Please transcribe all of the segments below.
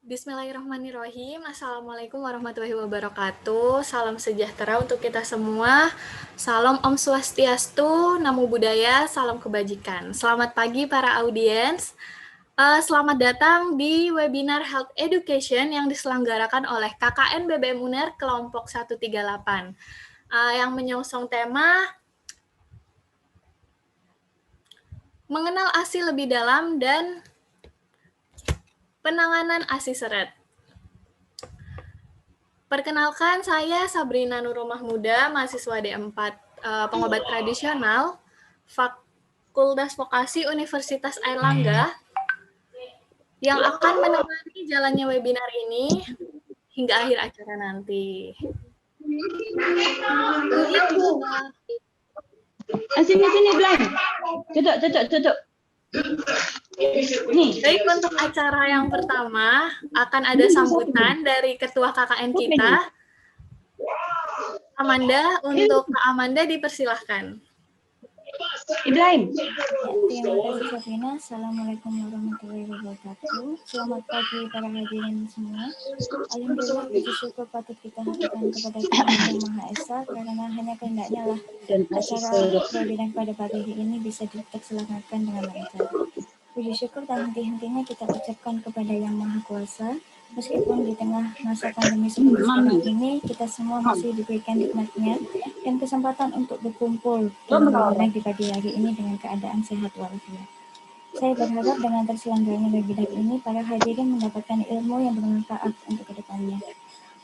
Bismillahirrahmanirrahim. Assalamualaikum warahmatullahi wabarakatuh. Salam sejahtera untuk kita semua. Salam Om Swastiastu, Namo Buddhaya, salam kebajikan. Selamat pagi para audiens. Selamat datang di webinar Health Education yang diselenggarakan oleh KKN BBM UNER kelompok 138 yang menyongsong tema mengenal ASI lebih dalam dan penanganan ASI seret. Perkenalkan, saya Sabrina Nurul Mahmuda, mahasiswa D4 pengobat tradisional, Fakultas Vokasi Universitas Airlangga, yang akan menemani jalannya webinar ini hingga akhir acara nanti. Sini, Blan. Cocok. Baik, untuk acara yang pertama akan ada sambutan dari Ketua KKN kita, Amanda. Untuk Kak Amanda dipersilahkan. Ibrahim. Terima kasih Sabrina. Assalamualaikum warahmatullahi wabarakatuh. Selamat pagi para hadirin semua. Alhamdulillah, puji syukur patut kita haturkan kepada Tuhan Yang Maha Esa, karena hanya kehendaknya lah acara webinar pada pagi ini bisa dilaksanakan dengan lancar. Puji syukur tak henti-hentinya kita ucapkan kepada Yang Maha Kuasa. Meskipun di tengah masa pandemi seperti sekarang ini, kita semua masih diberikan nikmatnya dan kesempatan untuk berkumpul dan bermain di pagi hari ini dengan keadaan sehat walafiat. Saya berharap dengan terselenggaranya webinar ini, para hadirin mendapatkan ilmu yang bermanfaat untuk kedepannya.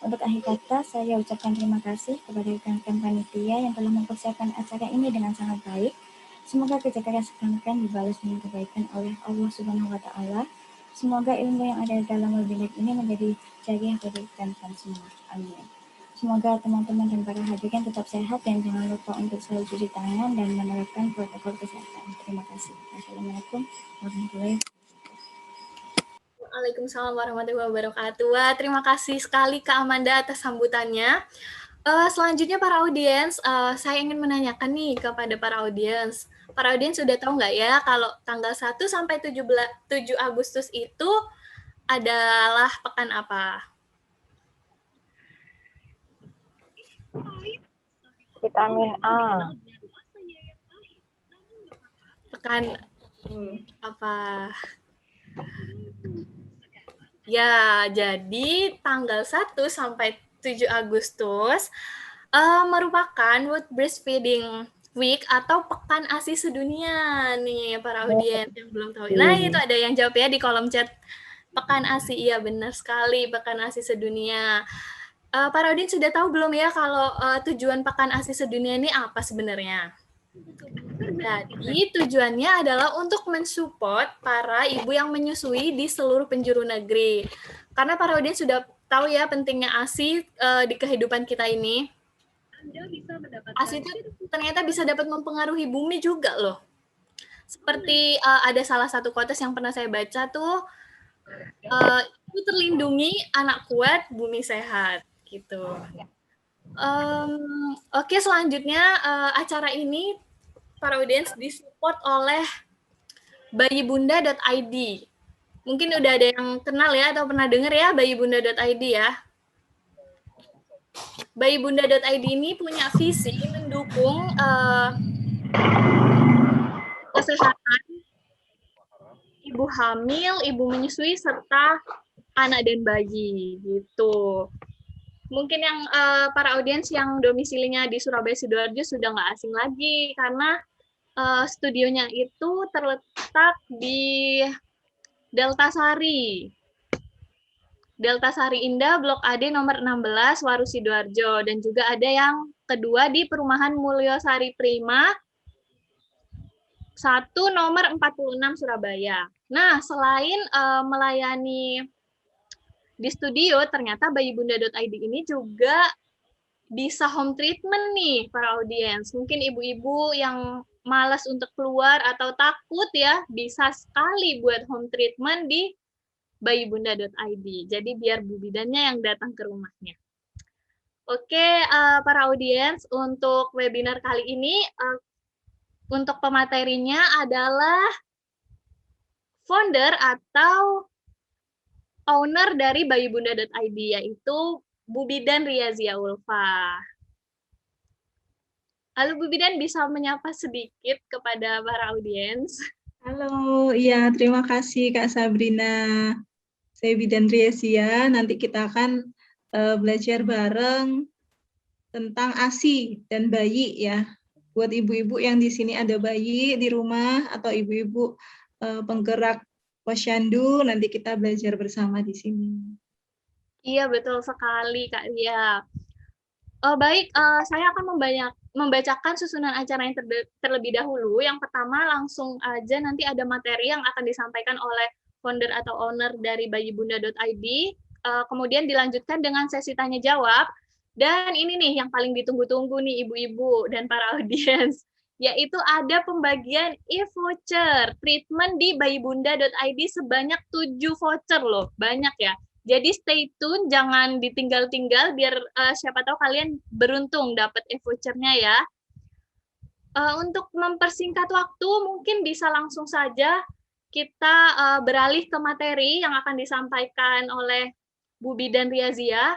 Untuk akhir kata, saya ucapkan terima kasih kepada rekan-rekan panitia yang telah mempersiapkan acara ini dengan sangat baik. Semoga kerja keras rekan-rekan dibalas dengan kebaikan oleh Allah Subhanahu wa Ta'ala. Semoga ilmu yang ada dalam webinar ini menjadi jariah bagi rekan-rekan semua. Amin. Semoga teman-teman dan para hadirin tetap sehat dan jangan lupa untuk selalu cuci tangan dan menerapkan protokol kesehatan. Terima kasih. Assalamualaikum warahmatullahi wabarakatuh. Waalaikumsalam warahmatullahi wabarakatuh. Wah, terima kasih sekali Kak Amanda atas sambutannya. Selanjutnya para audiens, saya ingin menanyakan nih kepada para audiens. Para audiens sudah tahu nggak ya kalau tanggal 1 sampai 7 Agustus itu adalah pekan apa? Vitamin A. Pekan apa? Ya, jadi tanggal 1 sampai 7 Agustus merupakan World Breastfeeding Week atau Pekan ASI Sedunia nih para audiens yang belum tahu. Nah, itu ada yang jawab ya di kolom chat. Pekan ASI, iya benar sekali, Pekan ASI Sedunia. Para audiens sudah tahu belum ya kalau tujuan Pekan ASI Sedunia ini apa sebenarnya? Jadi tujuannya adalah untuk mensupport para ibu yang menyusui di seluruh penjuru negeri. Karena para audiens sudah tahu ya pentingnya ASI di kehidupan kita ini. ASI itu ternyata bisa dapat mempengaruhi bumi juga loh. Seperti ada salah satu quotes yang pernah saya baca tuh, ibu terlindungi, anak kuat, bumi sehat gitu. Oke, selanjutnya acara ini para audiens disupport oleh bayibunda.id. Mungkin udah ada yang kenal ya atau pernah dengar ya bayibunda.id ya. Bayibunda.id ini punya visi mendukung kesehatan ibu hamil, ibu menyusui, serta anak dan bayi gitu. Mungkin yang para audiens yang domisilinya di Surabaya Sidoarjo sudah nggak asing lagi karena studionya itu terletak di Delta Sari Indah, Blok AD nomor 16, Waru Sidoarjo. Dan juga ada yang kedua di Perumahan Mulyosari Prima, 1 nomor 46 Surabaya. Nah, selain melayani di studio, ternyata bayibunda.id ini juga bisa home treatment nih para audiens. Mungkin ibu-ibu yang malas untuk keluar atau takut ya, bisa sekali buat home treatment di bayibunda.id. Jadi biar Bu Bidannya yang datang ke rumahnya. Oke, para audiens, untuk webinar kali ini, untuk pematerinya adalah founder atau owner dari bayibunda.id, yaitu Bu Bidan Riazia Ulfa. Lalu Bu Bidan bisa menyapa sedikit kepada para audiens. Halo, iya terima kasih Kak Sabrina. Saya Bidan Riazia, nanti kita akan belajar bareng tentang ASI dan bayi ya. Buat ibu-ibu yang di sini ada bayi di rumah atau ibu-ibu penggerak posyandu, nanti kita belajar bersama di sini. Iya, betul sekali Kak Lia. Baik, saya akan membacakan susunan acara yang terlebih dahulu. Yang pertama, langsung aja nanti ada materi yang akan disampaikan oleh founder atau owner dari bayibunda.id. Kemudian dilanjutkan dengan sesi tanya jawab. Dan ini nih yang paling ditunggu-tunggu nih ibu-ibu dan para audiens, yaitu ada pembagian e-voucher treatment di bayibunda.id sebanyak 7 voucher loh, banyak ya. Jadi stay tune, jangan ditinggal-tinggal biar siapa tahu kalian beruntung dapat e-vouchernya ya. Untuk mempersingkat waktu, mungkin bisa langsung saja kita beralih ke materi yang akan disampaikan oleh Bu Bidan Riazia.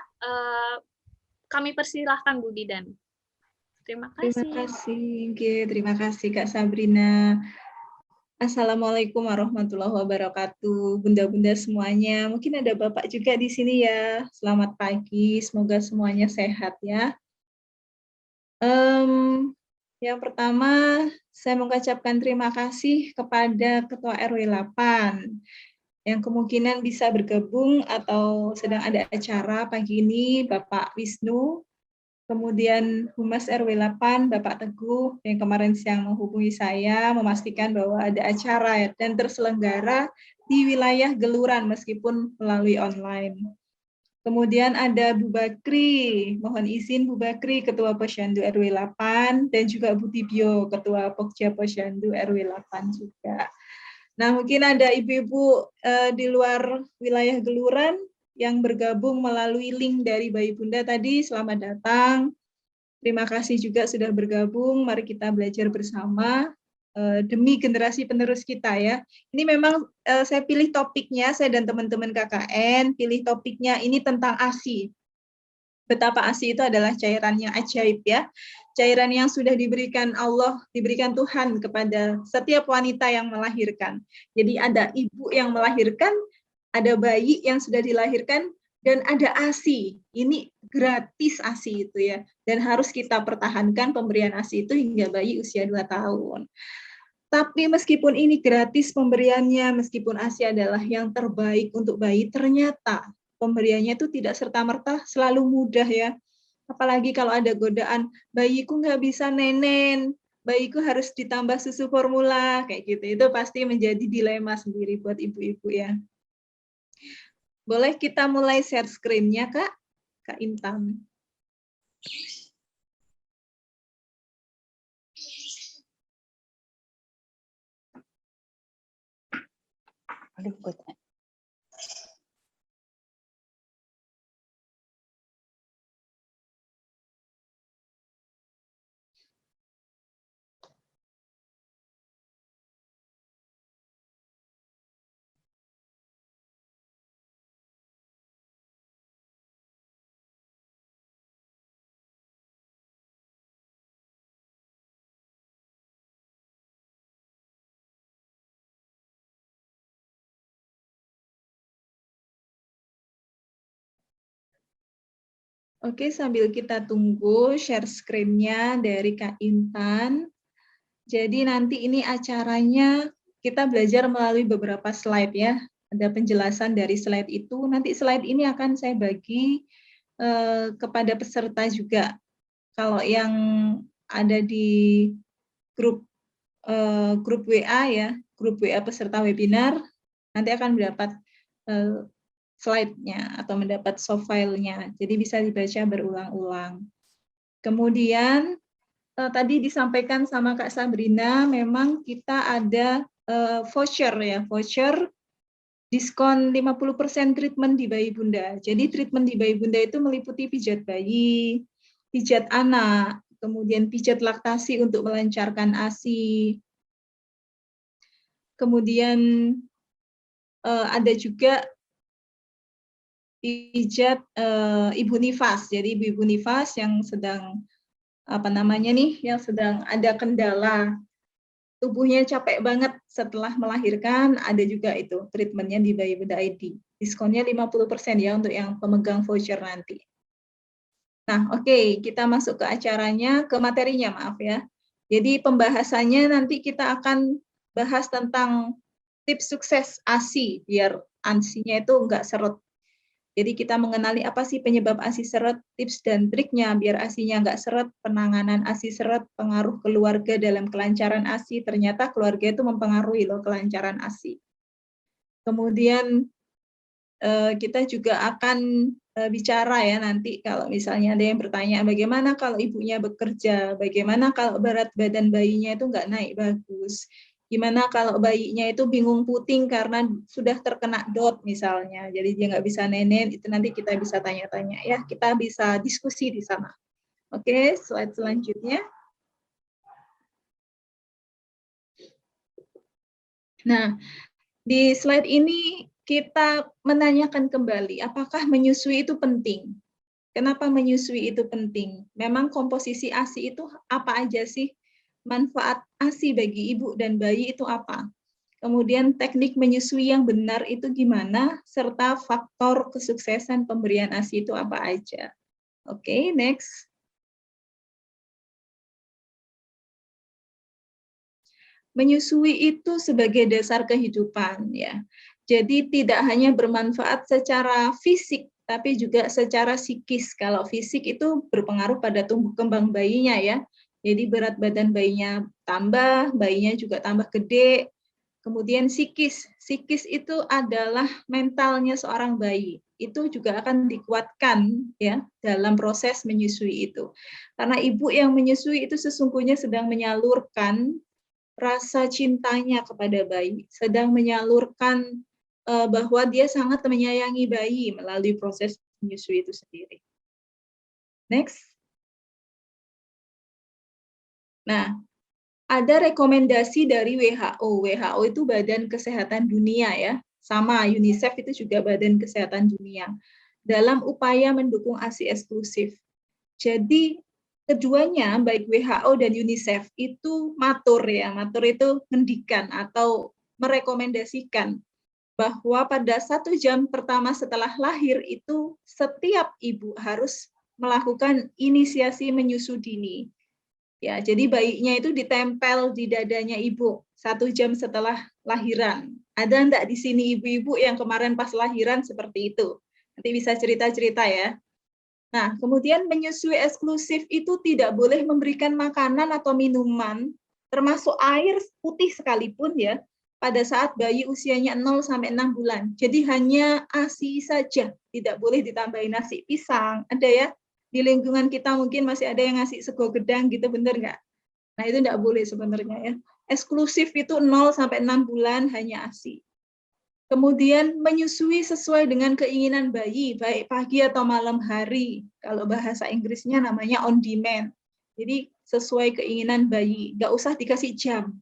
Kami persilahkan Bu Bidan. Terima kasih. Terima kasih Kak Sabrina. Assalamualaikum warahmatullahi wabarakatuh, bunda-bunda semuanya. Mungkin ada Bapak juga di sini ya. Selamat pagi, semoga semuanya sehat ya. Yang pertama, saya mengucapkan terima kasih kepada Ketua RW 8 yang kemungkinan bisa bergabung atau sedang ada acara pagi ini, Bapak Wisnu. Kemudian Humas RW 8, Bapak Teguh, yang kemarin siang menghubungi saya, memastikan bahwa ada acara dan terselenggara di wilayah Geluran, meskipun melalui online. Kemudian ada Bu Bakri, mohon izin Bu Bakri, Ketua Posyandu RW 8, dan juga Bu Tibio, Ketua Pokja Posyandu RW 8 juga. Nah, mungkin ada ibu-ibu di luar wilayah Geluran, yang bergabung melalui link dari Bayibunda tadi, selamat datang. Terima kasih juga sudah bergabung. Mari kita belajar bersama demi generasi penerus kita ya. Ini memang saya pilih topiknya, saya dan teman-teman KKN pilih topiknya ini tentang ASI. Betapa ASI itu adalah cairan yang ajaib ya. Cairan yang sudah diberikan Allah, diberikan Tuhan kepada setiap wanita yang melahirkan. Jadi ada ibu yang melahirkan, ada bayi yang sudah dilahirkan, dan ada ASI. Ini gratis ASI itu ya. Dan harus kita pertahankan pemberian ASI itu hingga bayi usia 2 tahun. Tapi meskipun ini gratis pemberiannya, meskipun ASI adalah yang terbaik untuk bayi, ternyata pemberiannya itu tidak serta-merta selalu mudah ya. Apalagi kalau ada godaan, bayiku nggak bisa nenen, bayiku harus ditambah susu formula, kayak gitu. Itu pasti menjadi dilema sendiri buat ibu-ibu ya. Boleh kita mulai share screen-nya, Kak? Kak Intan. Oke, sambil kita tunggu share screen-nya dari Kak Intan. Jadi nanti ini acaranya kita belajar melalui beberapa slide ya. Ada penjelasan dari slide itu. Nanti slide ini akan saya bagi kepada peserta juga. Kalau yang ada di grup WA ya, grup WA peserta webinar, nanti akan mendapat slide-nya atau mendapat soft file-nya. Jadi bisa dibaca berulang-ulang. Kemudian tadi disampaikan sama Kak Sabrina, memang kita ada voucher ya, voucher diskon 50% treatment di bayi bunda. Jadi treatment di bayi bunda itu meliputi pijat bayi, pijat anak, kemudian pijat laktasi untuk melancarkan ASI. Kemudian ada juga pijat ibu nifas. Jadi ibu nifas yang sedang yang sedang ada kendala, tubuhnya capek banget setelah melahirkan, ada juga itu treatmentnya di Bayi Bunda ID. Diskonnya 50% ya untuk yang pemegang voucher nanti. Nah, oke, kita masuk ke acaranya, ke materinya, maaf ya. Jadi pembahasannya nanti kita akan bahas tentang tips sukses ASI, biar ASI-nya itu enggak seret. Jadi kita mengenali apa sih penyebab ASI seret, tips dan triknya biar ASI-nya nggak seret, penanganan ASI seret, pengaruh keluarga dalam kelancaran ASI, ternyata keluarga itu mempengaruhi loh kelancaran ASI. Kemudian kita juga akan bicara ya nanti kalau misalnya ada yang bertanya bagaimana kalau ibunya bekerja, bagaimana kalau berat badan bayinya itu nggak naik bagus, gimana kalau bayinya itu bingung puting karena sudah terkena DOT misalnya, jadi dia nggak bisa nenen, itu nanti kita bisa tanya-tanya ya, kita bisa diskusi di sana. Oke, slide selanjutnya. Nah, di slide ini kita menanyakan kembali, apakah menyusui itu penting? Kenapa menyusui itu penting? Memang komposisi ASI itu apa aja sih? Manfaat ASI bagi ibu dan bayi itu apa? Kemudian teknik menyusui yang benar itu gimana? Serta faktor kesuksesan pemberian ASI itu apa aja? Oke, next. Menyusui itu sebagai dasar kehidupan ya. Jadi tidak hanya bermanfaat secara fisik, tapi juga secara psikis. Kalau fisik itu berpengaruh pada tumbuh kembang bayinya ya. Jadi berat badan bayinya tambah, bayinya juga tambah gede. Kemudian psikis itu adalah mentalnya seorang bayi. Itu juga akan dikuatkan ya dalam proses menyusui itu. Karena ibu yang menyusui itu sesungguhnya sedang menyalurkan rasa cintanya kepada bayi, sedang menyalurkan bahwa dia sangat menyayangi bayi melalui proses menyusui itu sendiri. Next. Nah, ada rekomendasi dari WHO. WHO itu Badan Kesehatan Dunia ya, sama UNICEF itu juga Badan Kesehatan Dunia, dalam upaya mendukung ASI eksklusif. Jadi keduanya baik WHO dan UNICEF itu matur ya, matur itu ngendikan atau merekomendasikan bahwa pada 1 jam pertama setelah lahir itu setiap ibu harus melakukan inisiasi menyusu dini. Ya, jadi bayinya itu ditempel di dadanya ibu 1 jam setelah lahiran. Ada enggak di sini ibu-ibu yang kemarin pas lahiran seperti itu? Nanti bisa cerita-cerita ya. Nah, kemudian menyusui eksklusif itu tidak boleh memberikan makanan atau minuman, termasuk air putih sekalipun ya, pada saat bayi usianya 0 sampai 6 bulan. Jadi hanya ASI saja, tidak boleh ditambahin nasi pisang. Ada ya, di lingkungan kita mungkin masih ada yang ngasih sego gedang gitu, bener nggak? Nah, itu nggak boleh sebenarnya ya. Eksklusif itu 0 sampai 6 bulan hanya ASI. Kemudian menyusui sesuai dengan keinginan bayi, baik pagi atau malam hari. Kalau bahasa Inggrisnya namanya on demand. Jadi sesuai keinginan bayi, nggak usah dikasih jam.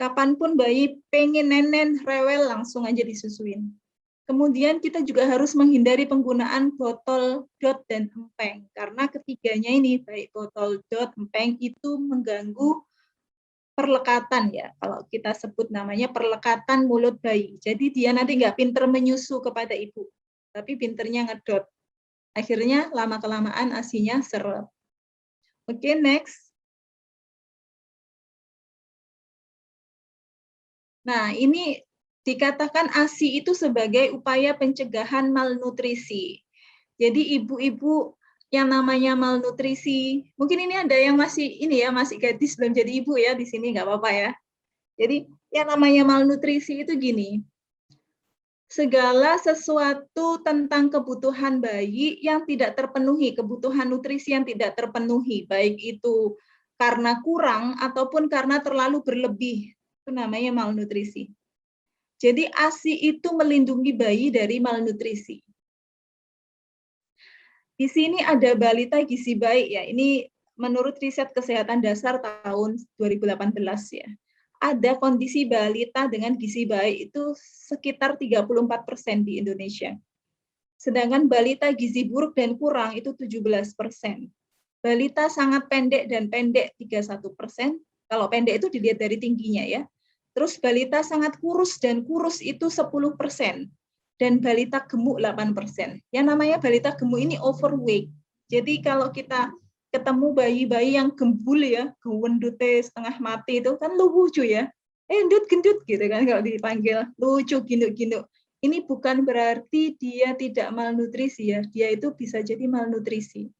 Kapanpun bayi pengen nenen, rewel, langsung aja disusuin. Kemudian kita juga harus menghindari penggunaan botol dot dan empeng. Karena ketiganya ini, baik botol dot, empeng, itu mengganggu perlekatan ya, kalau kita sebut namanya perlekatan mulut bayi. Jadi dia nanti nggak pinter menyusu kepada ibu, tapi pinternya ngedot. Akhirnya lama-kelamaan ASINya seret. Oke, next. Nah, ini dikatakan ASI itu sebagai upaya pencegahan malnutrisi. Jadi ibu-ibu yang namanya malnutrisi, mungkin ini ada yang masih masih gadis belum jadi ibu ya di sini, nggak apa-apa ya. Jadi yang namanya malnutrisi itu gini, segala sesuatu tentang kebutuhan bayi yang tidak terpenuhi, kebutuhan nutrisi yang tidak terpenuhi, baik itu karena kurang ataupun karena terlalu berlebih, itu namanya malnutrisi. Jadi ASI itu melindungi bayi dari malnutrisi. Di sini ada balita gizi baik ya. Ini menurut riset kesehatan dasar tahun 2018 ya. Ada kondisi balita dengan gizi baik itu sekitar 34% di Indonesia. Sedangkan balita gizi buruk dan kurang itu 17%. Balita sangat pendek dan pendek 31%. Kalau pendek itu dilihat dari tingginya ya. Terus balita sangat kurus dan kurus itu 10%. Dan balita gemuk 8%. Yang namanya balita gemuk ini overweight. Jadi kalau kita ketemu bayi-bayi yang gembul ya, gendutnya setengah mati itu kan lucu ya. Gendut gitu kan kalau dipanggil, lucu gendut-gendut. Ini bukan berarti dia tidak malnutrisi ya, dia itu bisa jadi malnutrisi.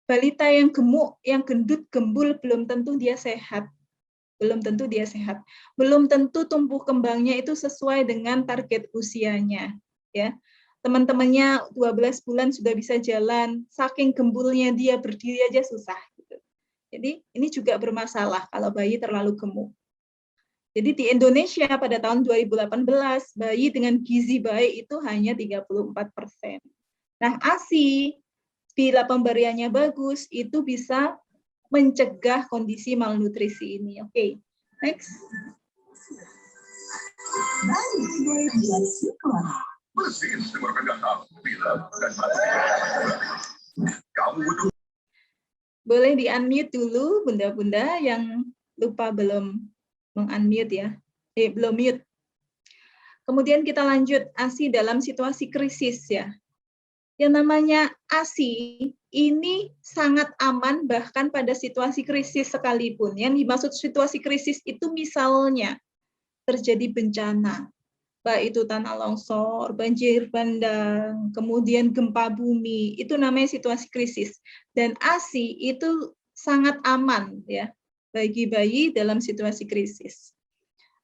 Balita yang gemuk, yang gendut, gembul belum tentu dia sehat. Belum tentu dia sehat. Belum tentu tumbuh kembangnya itu sesuai dengan target usianya, ya. Teman-temannya 12 bulan sudah bisa jalan, saking gembulnya dia berdiri aja susah gitu. Jadi ini juga bermasalah kalau bayi terlalu gemuk. Jadi di Indonesia pada tahun 2018 bayi dengan gizi baik itu hanya 34%. Nah, ASI bila pemberiannya bagus itu bisa mencegah kondisi malnutrisi ini. Oke, next. Boleh di-unmute dulu bunda-bunda yang lupa belum meng-unmute ya. Belum mute. Kemudian kita lanjut ASI dalam situasi krisis ya. Yang namanya ASI ini sangat aman bahkan pada situasi krisis sekalipun. Yang dimaksud situasi krisis itu misalnya terjadi bencana, baik itu tanah longsor, banjir bandang, kemudian gempa bumi, itu namanya situasi krisis. Dan ASI itu sangat aman ya bagi bayi dalam situasi krisis.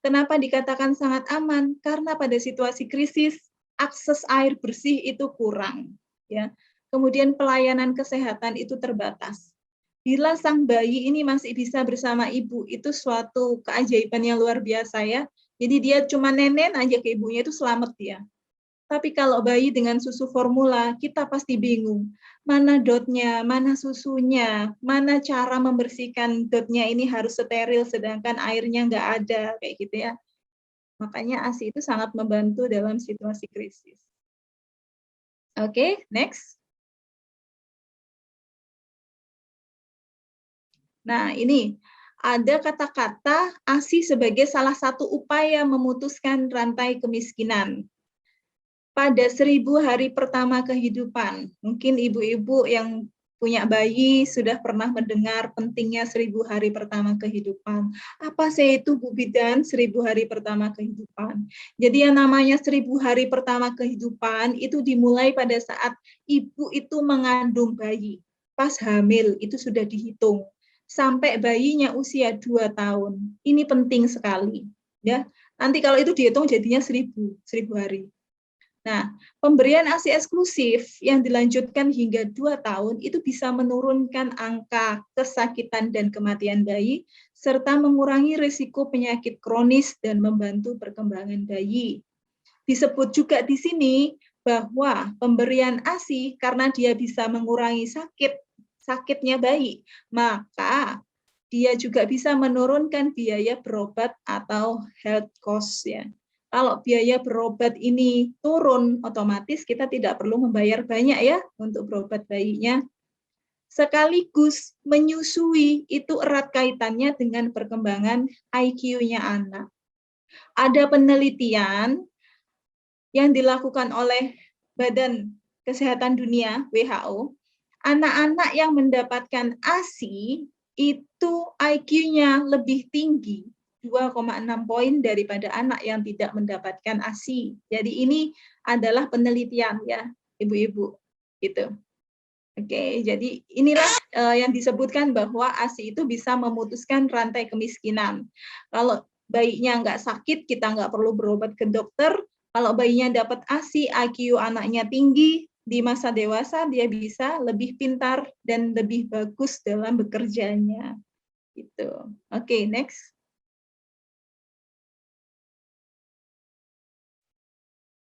Kenapa dikatakan sangat aman? Karena pada situasi krisis akses air bersih itu kurang. Ya, kemudian pelayanan kesehatan itu terbatas. Bila sang bayi ini masih bisa bersama ibu, itu suatu keajaiban yang luar biasa ya. Jadi dia cuma nenen aja ke ibunya itu selamat ya. Tapi kalau bayi dengan susu formula, kita pasti bingung. Mana dotnya, mana susunya, mana cara membersihkan dotnya ini harus steril, sedangkan airnya nggak ada, kayak gitu ya. Makanya ASI itu sangat membantu dalam situasi krisis. Oke, next. Nah, ini ada kata-kata ASI sebagai salah satu upaya memutuskan rantai kemiskinan. Pada 1000 hari pertama kehidupan, mungkin ibu-ibu yang punya bayi sudah pernah mendengar pentingnya 1000 hari pertama kehidupan. Apa sih itu Bu Bidan 1000 hari pertama kehidupan? Jadi yang namanya 1000 hari pertama kehidupan itu dimulai pada saat ibu itu mengandung bayi. Pas hamil itu sudah dihitung sampai bayinya usia 2 tahun. Ini penting sekali, ya. Nanti kalau itu dihitung jadinya 1000 hari. Nah, pemberian ASI eksklusif yang dilanjutkan hingga 2 tahun itu bisa menurunkan angka kesakitan dan kematian bayi, serta mengurangi risiko penyakit kronis dan membantu perkembangan bayi. Disebut juga di sini bahwa pemberian ASI karena dia bisa mengurangi sakitnya bayi, maka dia juga bisa menurunkan biaya berobat atau health cost ya. Kalau biaya berobat ini turun, otomatis kita tidak perlu membayar banyak ya untuk berobat bayinya. Sekaligus menyusui itu erat kaitannya dengan perkembangan IQ-nya anak. Ada penelitian yang dilakukan oleh Badan Kesehatan Dunia, WHO, anak-anak yang mendapatkan ASI itu IQ-nya lebih tinggi 2,6 poin daripada anak yang tidak mendapatkan ASI. Jadi ini adalah penelitian ya, ibu-ibu, gitu. Oke, jadi inilah yang disebutkan bahwa ASI itu bisa memutuskan rantai kemiskinan. Kalau bayinya nggak sakit, kita nggak perlu berobat ke dokter. Kalau bayinya dapat ASI, IQ anaknya tinggi, di masa dewasa dia bisa lebih pintar dan lebih bagus dalam bekerjanya. Gitu. Oke, next.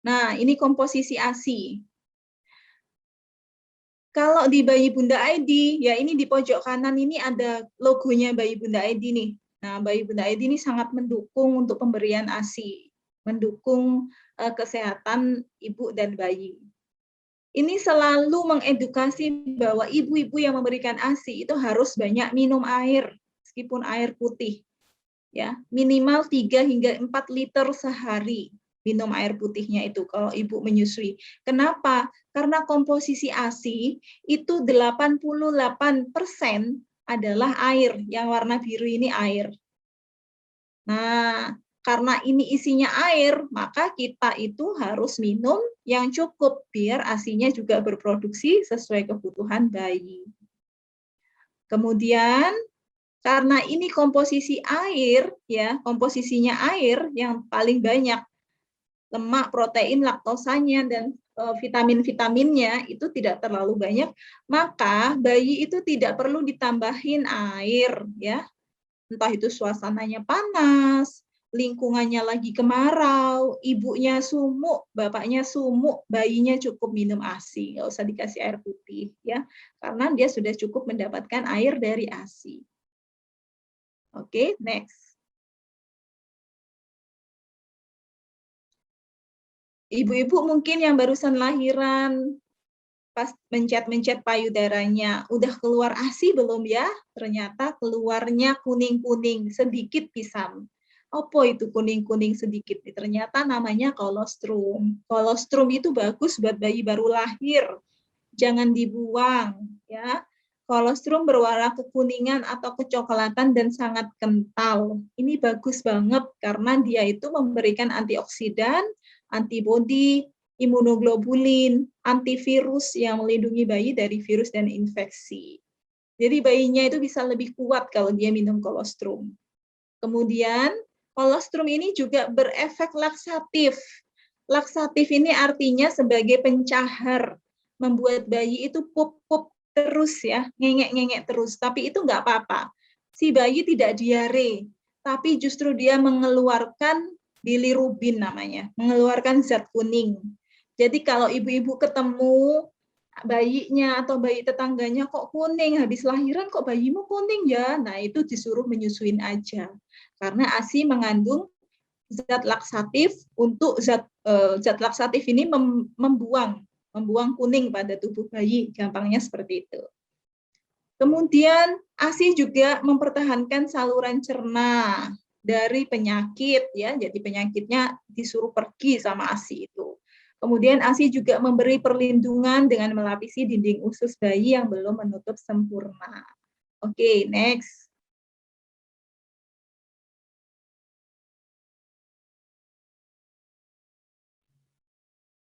Nah, ini komposisi ASI. Kalau di Bayi Bunda ID, ya ini di pojok kanan ini ada logonya Bayi Bunda ID nih. Nah, Bayi Bunda ID ini sangat mendukung untuk pemberian ASI, mendukung kesehatan ibu dan bayi. ini selalu mengedukasi bahwa ibu-ibu yang memberikan ASI itu harus banyak minum air, meskipun air putih. Ya, minimal 3 hingga 4 liter sehari minum air putihnya itu kalau ibu menyusui. Kenapa? Karena komposisi ASI itu 88% adalah air, yang warna biru ini air. Nah, karena ini isinya air, maka kita itu harus minum yang cukup biar ASI-nya juga berproduksi sesuai kebutuhan bayi. Kemudian karena ini komposisi air, ya, komposisinya air yang paling banyak, lemak, protein, laktosanya dan vitamin-vitaminnya itu tidak terlalu banyak, maka bayi itu tidak perlu ditambahin air, ya. Entah itu suasananya panas, lingkungannya lagi kemarau, ibunya sumuk, bapaknya sumuk, bayinya cukup minum ASI, nggak usah dikasih air putih, ya, karena dia sudah cukup mendapatkan air dari ASI. Oke, next. Ibu-ibu mungkin yang barusan lahiran, pas mencet-mencet payudaranya, udah keluar ASI belum ya? Ternyata keluarnya kuning-kuning, sedikit pisang. Apa itu kuning-kuning sedikit? Ternyata namanya kolostrum. Kolostrum itu bagus buat bayi baru lahir. Jangan dibuang, ya. Kolostrum berwarna kekuningan atau kecoklatan dan sangat kental. Ini bagus banget karena dia itu memberikan antioksidan, antibodi, imunoglobulin, antivirus yang melindungi bayi dari virus dan infeksi. Jadi bayinya itu bisa lebih kuat kalau dia minum kolostrum. Kemudian kolostrum ini juga berefek laksatif. Laksatif ini artinya sebagai pencahar, membuat bayi itu pup-pup terus ya, ngengek-ngengek terus. Tapi itu nggak apa-apa. Si bayi tidak diare, tapi justru dia mengeluarkan bilirubin namanya, mengeluarkan zat kuning. Jadi kalau ibu-ibu ketemu bayinya atau bayi tetangganya kok kuning, habis lahiran kok bayimu kuning ya, nah itu disuruh menyusuin aja. Karena ASI mengandung zat laksatif untuk zat laksatif ini membuang kuning pada tubuh bayi, gampangnya seperti itu. Kemudian ASI juga mempertahankan saluran cerna dari penyakit ya, jadi penyakitnya disuruh pergi sama ASI itu. Kemudian ASI juga memberi perlindungan dengan melapisi dinding usus bayi yang belum menutup sempurna. Oke, next.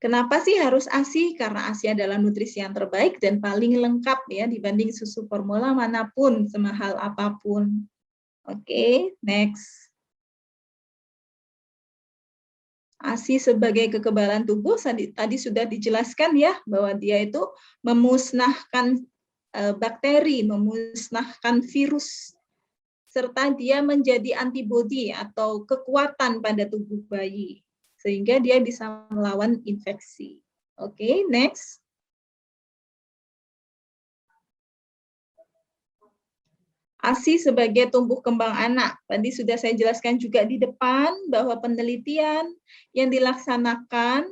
Kenapa sih harus ASI? Karena ASI adalah nutrisi yang terbaik dan paling lengkap ya dibanding susu formula manapun, semahal apapun. Oke, next. ASI sebagai kekebalan tubuh tadi sudah dijelaskan ya bahwa dia itu memusnahkan bakteri, memusnahkan virus, serta dia menjadi antibodi atau kekuatan pada tubuh bayi sehingga dia bisa melawan infeksi. Oke, next. ASI sebagai tumbuh kembang anak. Tadi sudah saya jelaskan juga di depan bahwa penelitian yang dilaksanakan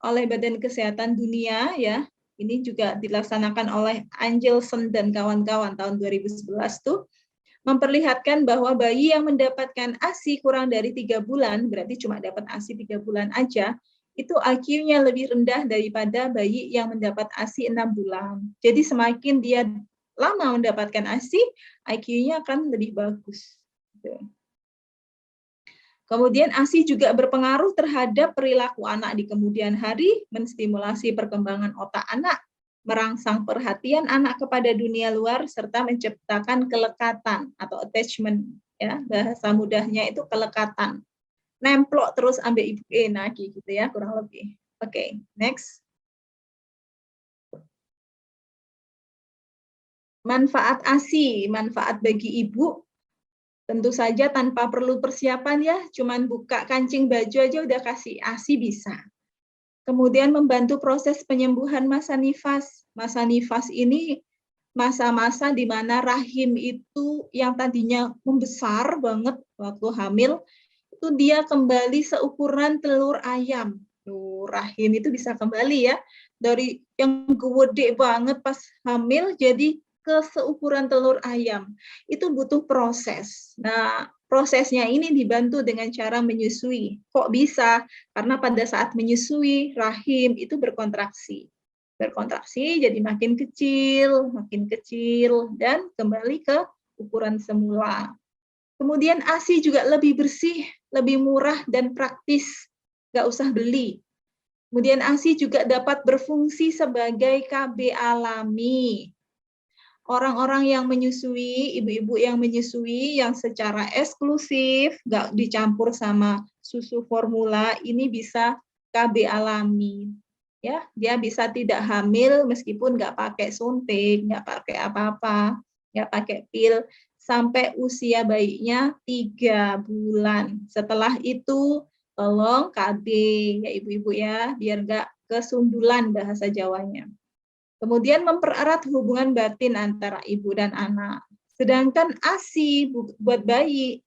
oleh Badan Kesehatan Dunia ya, ini juga dilaksanakan oleh Angelson dan kawan-kawan tahun 2011 tuh, memperlihatkan bahwa bayi yang mendapatkan ASI kurang dari 3 bulan, berarti cuma dapat ASI 3 bulan aja, itu IQ-nya lebih rendah daripada bayi yang mendapat ASI 6 bulan. Jadi semakin dia lama mendapatkan ASI, IQ-nya akan lebih bagus. Kemudian ASI juga berpengaruh terhadap perilaku anak di kemudian hari, menstimulasi perkembangan otak anak, merangsang perhatian anak kepada dunia luar, serta menciptakan kelekatan atau attachment. Ya, bahasa mudahnya itu kelekatan. Nemplok terus ambil ibu nagi gitu ya, kurang lebih. Oke, next. Manfaat ASI, manfaat bagi ibu, tentu saja tanpa perlu persiapan ya, cuman buka kancing baju aja udah kasih ASI bisa. Kemudian membantu proses penyembuhan masa nifas. Masa nifas ini masa-masa di mana rahim itu yang tadinya membesar banget waktu hamil, itu dia kembali seukuran telur ayam. Rahim itu bisa kembali ya, dari yang gede banget pas hamil jadi ke seukuran telur ayam. Itu butuh proses. Nah, prosesnya ini dibantu dengan cara menyusui. Kok bisa? Karena pada saat menyusui, rahim itu berkontraksi. Berkontraksi jadi makin kecil, dan kembali ke ukuran semula. Kemudian ASI juga lebih bersih, lebih murah dan praktis, nggak usah beli. Kemudian ASI juga dapat berfungsi sebagai KB alami. Orang-orang yang menyusui, ibu-ibu yang menyusui, yang secara eksklusif, nggak dicampur sama susu formula, ini bisa KB alami. Ya, dia bisa tidak hamil meskipun nggak pakai suntik, nggak pakai apa-apa, nggak pakai pil, sampai usia bayinya 3 bulan. Setelah itu tolong KB ya ibu-ibu ya, biar nggak kesundulan bahasa Jawanya. Kemudian mempererat hubungan batin antara ibu dan anak. Sedangkan ASI buat bayi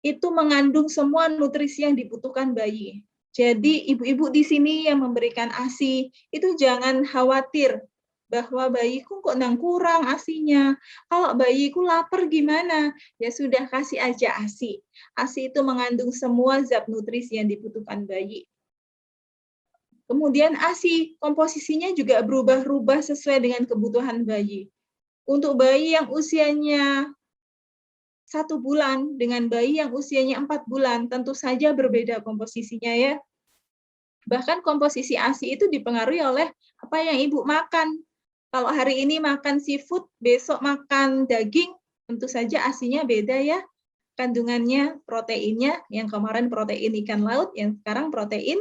itu mengandung semua nutrisi yang dibutuhkan bayi. Jadi ibu-ibu di sini yang memberikan ASI itu jangan khawatir bahwa bayiku kok nang kurang ASINya. Kalau bayiku lapar gimana? Ya sudah, kasih aja ASI. ASI itu mengandung semua zat nutrisi yang dibutuhkan bayi. Kemudian ASI komposisinya juga berubah-ubah sesuai dengan kebutuhan bayi. Untuk bayi yang usianya 1 bulan dengan bayi yang usianya 4 bulan, tentu saja berbeda komposisinya ya. Bahkan komposisi ASI itu dipengaruhi oleh apa yang ibu makan. Kalau hari ini makan seafood, besok makan daging, tentu saja ASINya beda ya. Kandungannya, proteinnya, yang kemarin protein ikan laut, yang sekarang protein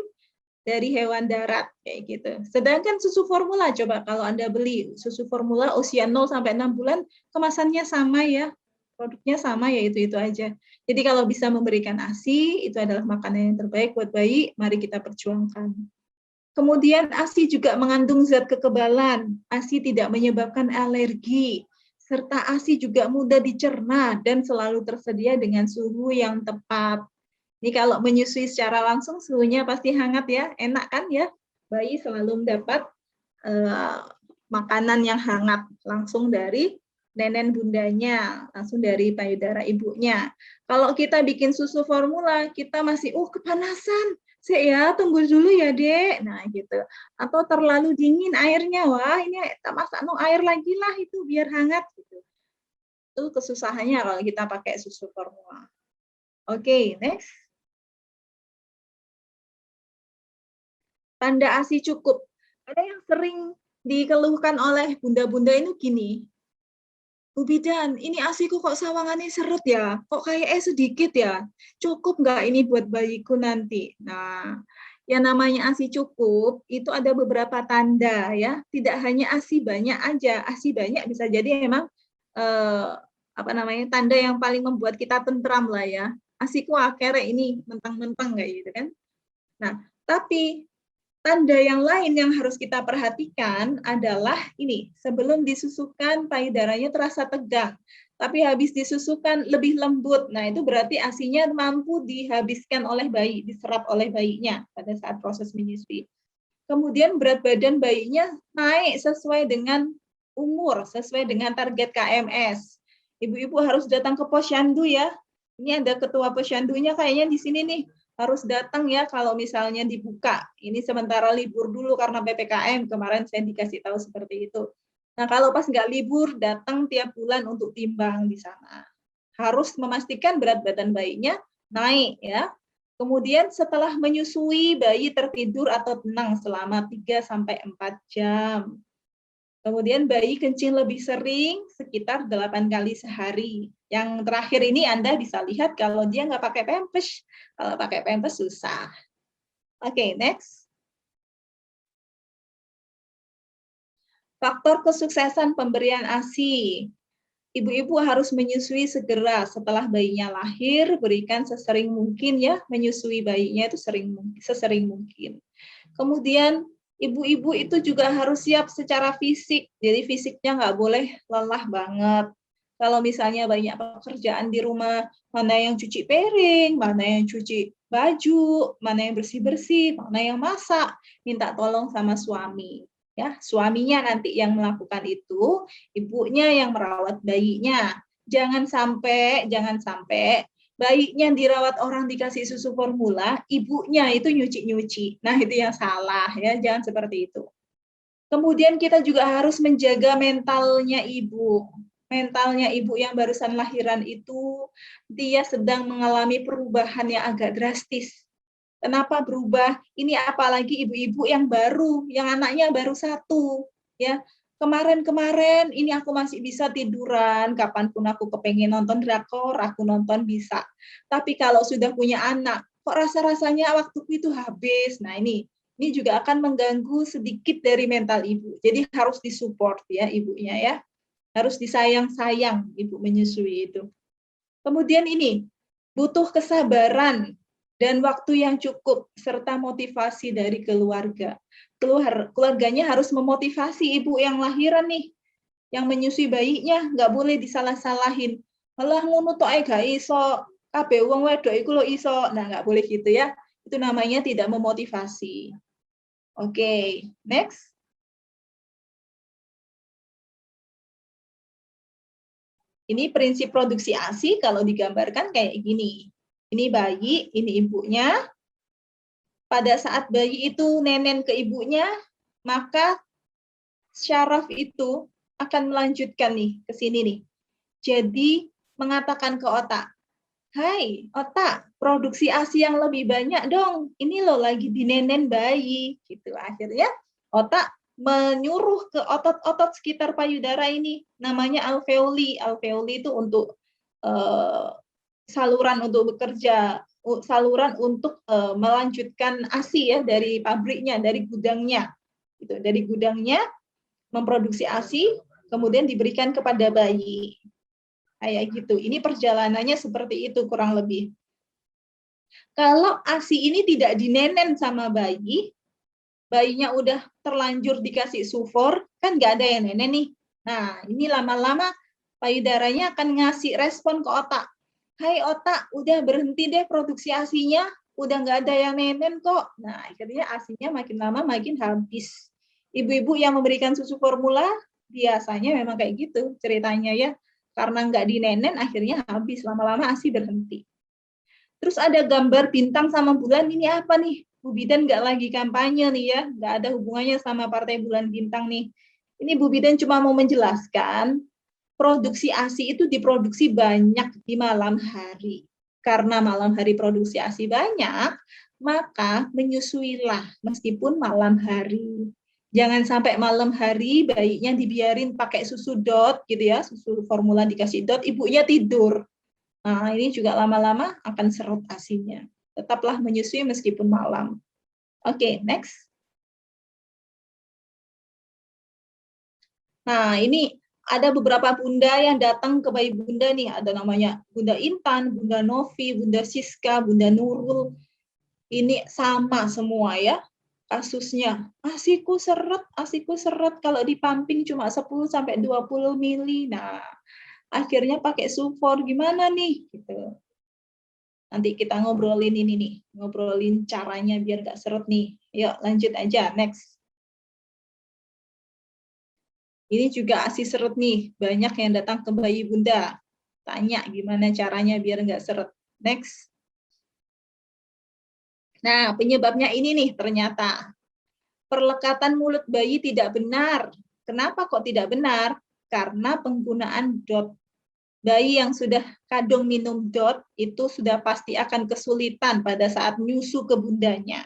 dari hewan darat, kayak gitu. Sedangkan susu formula, coba kalau Anda beli susu formula usia 0 sampai 6 bulan, kemasannya sama ya, produknya sama ya, itu aja. Jadi kalau bisa memberikan ASI, itu adalah makanan yang terbaik buat bayi, mari kita perjuangkan. Kemudian ASI juga mengandung zat kekebalan, ASI tidak menyebabkan alergi, serta ASI juga mudah dicerna dan selalu tersedia dengan suhu yang tepat. Ini kalau menyusui secara langsung suhunya pasti hangat ya, enak kan ya? Bayi selalu mendapat makanan yang hangat langsung dari nenen bundanya, langsung dari payudara ibunya. Kalau kita bikin susu formula, kita masih kepanasan. Ya, tunggu dulu ya, Dek. Nah, gitu. Atau terlalu dingin airnya, wah ini tak masak air lagi lah itu biar hangat gitu. Itu kesusahannya kalau kita pakai susu formula. Oke, next. Tanda ASI cukup. Ada yang sering dikeluhkan oleh bunda-bunda ini gini, Bu Bidan, ini ASIku kok sawangannya seret ya, kok kayaknya sedikit ya, cukup nggak ini buat bayiku nanti? Nah, yang namanya ASI cukup, itu ada beberapa tanda ya, tidak hanya ASI banyak aja, ASI banyak bisa jadi memang tanda yang paling membuat kita tentram lah ya, ASIku akhirnya ini mentang-mentang nggak gitu kan. Nah, tapi tanda yang lain yang harus kita perhatikan adalah ini, sebelum disusukan payudaranya terasa tegang, tapi habis disusukan lebih lembut. Nah, itu berarti ASINya mampu dihabiskan oleh bayi, diserap oleh bayinya pada saat proses menyusui. Kemudian berat badan bayinya naik sesuai dengan umur, sesuai dengan target KMS. Ibu-ibu harus datang ke posyandu ya. Ini ada ketua posyandunya kayaknya di sini nih. Harus datang ya kalau misalnya dibuka. Ini sementara libur dulu karena PPKM, kemarin saya dikasih tahu seperti itu. Nah, kalau pas nggak libur, datang tiap bulan untuk timbang di sana. Harus memastikan berat badan bayinya naik ya. Kemudian setelah menyusui, bayi tertidur atau tenang selama 3-4 jam. Kemudian bayi kencing lebih sering, sekitar 8 kali sehari. Yang terakhir ini Anda bisa lihat kalau dia nggak pakai pampers. Kalau pakai pampers susah. Oke, next. Faktor kesuksesan pemberian ASI. Ibu-ibu harus menyusui segera setelah bayinya lahir, berikan sesering mungkin ya, menyusui bayinya itu sesering mungkin. Kemudian ibu-ibu itu juga harus siap secara fisik, jadi fisiknya nggak boleh lelah banget. Kalau misalnya banyak pekerjaan di rumah, mana yang cuci piring, mana yang cuci baju, mana yang bersih-bersih, mana yang masak, minta tolong sama suami. Ya, suaminya nanti yang melakukan itu, ibunya yang merawat bayinya. Jangan sampai bayinya dirawat orang dikasih susu formula, ibunya itu nyuci-nyuci. Nah, itu yang salah ya, jangan seperti itu. Kemudian kita juga harus menjaga mentalnya ibu. Mentalnya ibu yang barusan lahiran itu, dia sedang mengalami perubahan yang agak drastis. Kenapa berubah? Ini apalagi ibu-ibu yang baru, yang anaknya baru 1. Ya, kemarin-kemarin ini aku masih bisa tiduran, kapanpun aku kepengen nonton drakor, aku nonton bisa. Tapi kalau sudah punya anak, kok rasa-rasanya waktuku itu habis. Nah, ini juga akan mengganggu sedikit dari mental ibu. Jadi harus disupport ya ibunya ya. Harus disayang-sayang ibu menyusui itu. Kemudian ini, butuh kesabaran dan waktu yang cukup serta motivasi dari keluarga. Keluarganya harus memotivasi ibu yang lahiran nih, yang menyusui bayinya, nggak boleh disalah-salahin. Malah ngono tok ae gak iso, kabeh wong wedok iku lho iso. Nah, nggak boleh gitu ya. Itu namanya tidak memotivasi. Oke, next. Ini prinsip produksi ASI kalau digambarkan kayak gini. Ini bayi, ini ibunya. Pada saat bayi itu nenen ke ibunya, maka syaraf itu akan melanjutkan nih ke sini nih. Jadi mengatakan ke otak, "Hai, otak, produksi ASI yang lebih banyak dong. Ini loh lagi dinenen bayi." Gitu. Akhirnya otak menyuruh ke otot-otot sekitar payudara ini, namanya alveoli. Alveoli itu untuk saluran untuk bekerja, saluran untuk melanjutkan ASI ya dari pabriknya, dari gudangnya. Gitu. Dari gudangnya memproduksi ASI, kemudian diberikan kepada bayi. Kayak gitu. Ini perjalanannya seperti itu kurang lebih. Kalau ASI ini tidak dinenen sama bayi, bayinya udah terlanjur dikasih sufor, kan nggak ada yang nenen nih. Nah, ini lama-lama payudaranya akan ngasih respon ke otak. Hai otak, udah berhenti deh produksi ASI-nya, udah nggak ada yang nenen kok. Nah, akhirnya ASI-nya makin lama makin habis. Ibu-ibu yang memberikan susu formula, biasanya memang kayak gitu ceritanya ya. Karena nggak dinenen, akhirnya habis, lama-lama ASI berhenti. Terus ada gambar bintang sama bulan, ini apa nih? Bu Bidan nggak lagi kampanye nih ya, nggak ada hubungannya sama Partai Bulan Bintang nih. Ini Bu Bidan cuma mau menjelaskan, produksi ASI itu diproduksi banyak di malam hari. Karena malam hari produksi ASI banyak, maka menyusuilah meskipun malam hari. Jangan sampai malam hari bayinya dibiarin pakai susu dot gitu ya, susu formula dikasih dot, ibunya tidur. Nah, ini juga lama-lama akan serut ASINya. Tetaplah menyusui meskipun malam. Oke, next. Nah, ini ada beberapa bunda yang datang ke bayi bunda nih. Ada namanya Bunda Intan, Bunda Novi, Bunda Siska, Bunda Nurul. Ini sama semua ya kasusnya. ASIku seret kalau dipumping cuma 10-20 mili. Nah, akhirnya pakai sufor gimana nih gitu. Nanti kita ngobrolin ini nih, ngobrolin caranya biar nggak seret nih. Yuk lanjut aja, next. Ini juga ASI seret nih, banyak yang datang ke bayi bunda. Tanya gimana caranya biar nggak seret. Next. Nah, penyebabnya ini nih ternyata. Perlekatan mulut bayi tidak benar. Kenapa kok tidak benar? Karena penggunaan dot. Bayi yang sudah kadung minum dot itu sudah pasti akan kesulitan pada saat nyusu ke bundanya.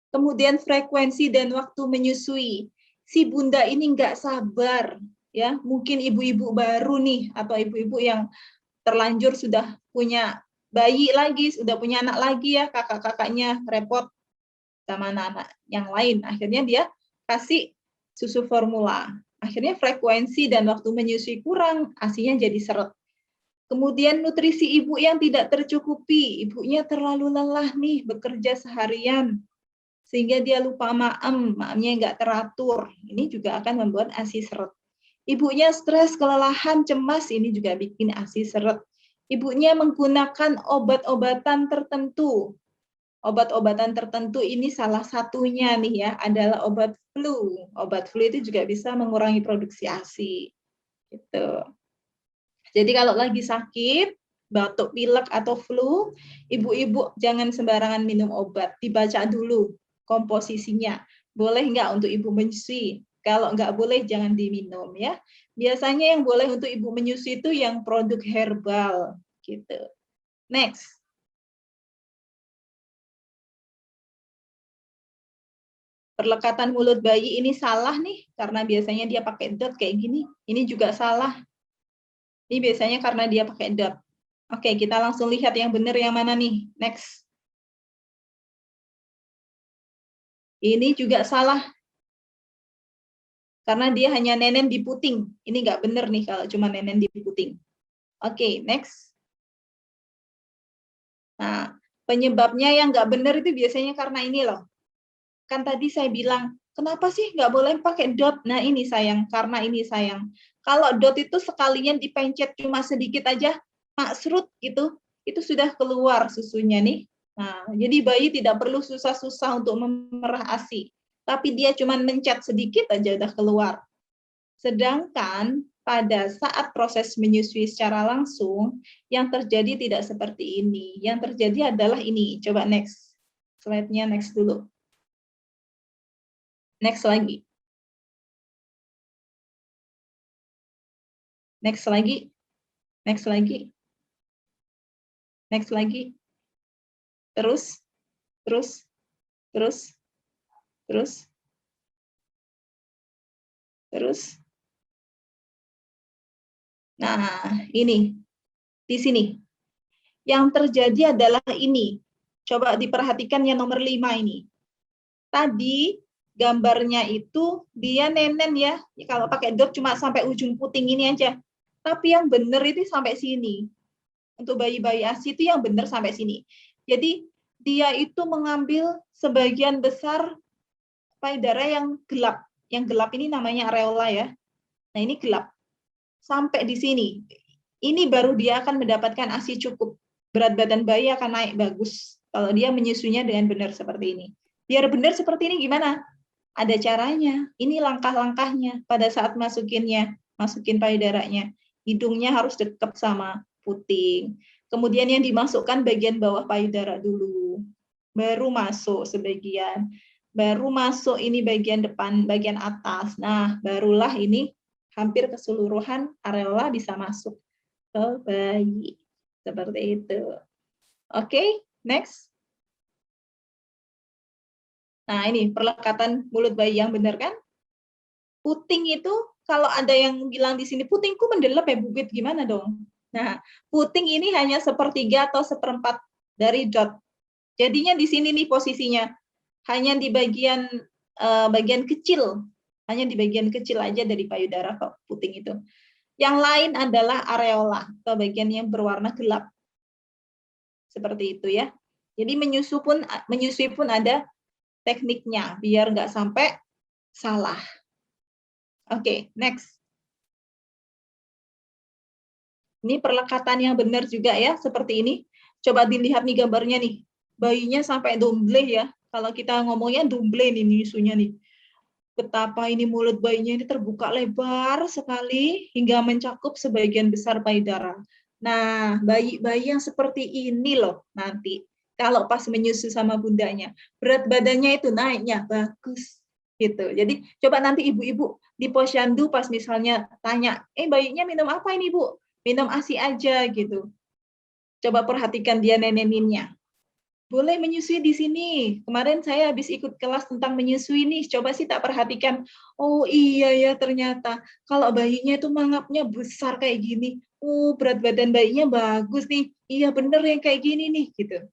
Kemudian frekuensi dan waktu menyusui. Si bunda ini nggak sabar, ya. Mungkin ibu-ibu baru nih atau ibu-ibu yang terlanjur sudah punya bayi lagi, sudah punya anak lagi ya, kakak-kakaknya repot sama anak-anak yang lain. Akhirnya dia kasih susu formula. Akhirnya frekuensi dan waktu menyusui kurang, ASINya jadi seret. Kemudian nutrisi ibu yang tidak tercukupi, ibunya terlalu lelah nih bekerja seharian, sehingga dia lupa maemnya nggak teratur. Ini juga akan membuat ASI seret. Ibunya stres, kelelahan, cemas, ini juga bikin ASI seret. Ibunya menggunakan obat-obatan tertentu. Obat-obatan tertentu ini salah satunya nih ya, adalah obat flu. Obat flu itu juga bisa mengurangi produksi ASI. Gitu. Jadi kalau lagi sakit, batuk, pilek, atau flu, ibu-ibu jangan sembarangan minum obat. Dibaca dulu komposisinya. Boleh nggak untuk ibu menyusui? Kalau nggak boleh, jangan diminum ya. Biasanya yang boleh untuk ibu menyusui itu yang produk herbal. Gitu. Next. Perlekatan mulut bayi ini salah nih, karena biasanya dia pakai dot kayak gini. Ini juga salah. Ini biasanya karena dia pakai dot. Oke, kita langsung lihat yang benar yang mana nih. Next. Ini juga salah. Karena dia hanya nenen di puting. Ini nggak benar nih kalau cuma nenen di puting. Oke, next. Nah, penyebabnya yang nggak benar itu biasanya karena ini loh. Kan tadi saya bilang, kenapa sih nggak boleh pakai dot? Nah, ini sayang, karena ini sayang. Kalau dot itu sekalian dipencet cuma sedikit aja, maksrut gitu, itu sudah keluar susunya nih. Nah, jadi bayi tidak perlu susah-susah untuk memerah ASI. Tapi dia cuma mencet sedikit aja udah keluar. Sedangkan pada saat proses menyusui secara langsung, yang terjadi tidak seperti ini. Yang terjadi adalah ini. Coba next. Slide-nya next dulu. Next lagi. Next lagi. Next lagi. Next lagi. Terus. Terus. Terus. Terus. Terus. Nah, ini. Di sini. Yang terjadi adalah ini. Coba diperhatikan yang nomor 5 ini. Tadi gambarnya itu dia nenen ya. Kalau pakai dot cuma sampai ujung puting ini aja. Tapi yang benar itu sampai sini. Untuk bayi-bayi ASI itu yang benar sampai sini. Jadi dia itu mengambil sebagian besar payudara yang gelap. Yang gelap ini namanya areola ya. Nah, ini gelap. Sampai di sini. Ini baru dia akan mendapatkan ASI cukup. Berat badan bayi akan naik bagus kalau dia menyusunya dengan benar seperti ini. Biar benar seperti ini gimana? Ada caranya. Ini langkah-langkahnya pada saat masukin payudaranya. Hidungnya harus dekat sama puting. Kemudian yang dimasukkan bagian bawah payudara dulu. Baru masuk sebagian. Baru masuk ini bagian depan, bagian atas. Nah, barulah ini hampir keseluruhan areola bisa masuk ke bayi. Seperti itu. Oke, next. Nah, ini perlekatan mulut bayi yang benar kan? Puting itu, kalau ada yang bilang di sini, putingku mendelep ya bubit, gimana dong? Nah, puting ini hanya 1/3 atau 1/4 dari dot. Jadinya di sini nih posisinya. Hanya di bagian kecil. Hanya di bagian kecil aja dari payudara kok, puting itu. Yang lain adalah areola, atau bagian yang berwarna gelap. Seperti itu ya. Jadi menyusui pun ada tekniknya, biar nggak sampai salah. Oke, next. Ini perlekatan yang benar juga ya, seperti ini. Coba dilihat nih gambarnya nih. Bayinya sampai dumble ya. Kalau kita ngomongnya dumble nih nyusunya nih. Betapa ini mulut bayinya ini terbuka lebar sekali hingga mencakup sebagian besar payudara. Nah, bayi-bayi yang seperti ini loh nanti kalau pas menyusu sama bundanya, berat badannya itu naiknya bagus gitu. Jadi coba nanti ibu-ibu di posyandu pas misalnya tanya, bayinya minum apa ini Bu? Minum ASI aja gitu. Coba perhatikan dia neneninnya. Boleh menyusui di sini. Kemarin saya habis ikut kelas tentang menyusui nih. Coba sih tak perhatikan. Oh iya ya ternyata. Kalau bayinya itu mangapnya besar kayak gini. Oh berat badan bayinya bagus nih. Iya bener yang kayak gini nih gitu.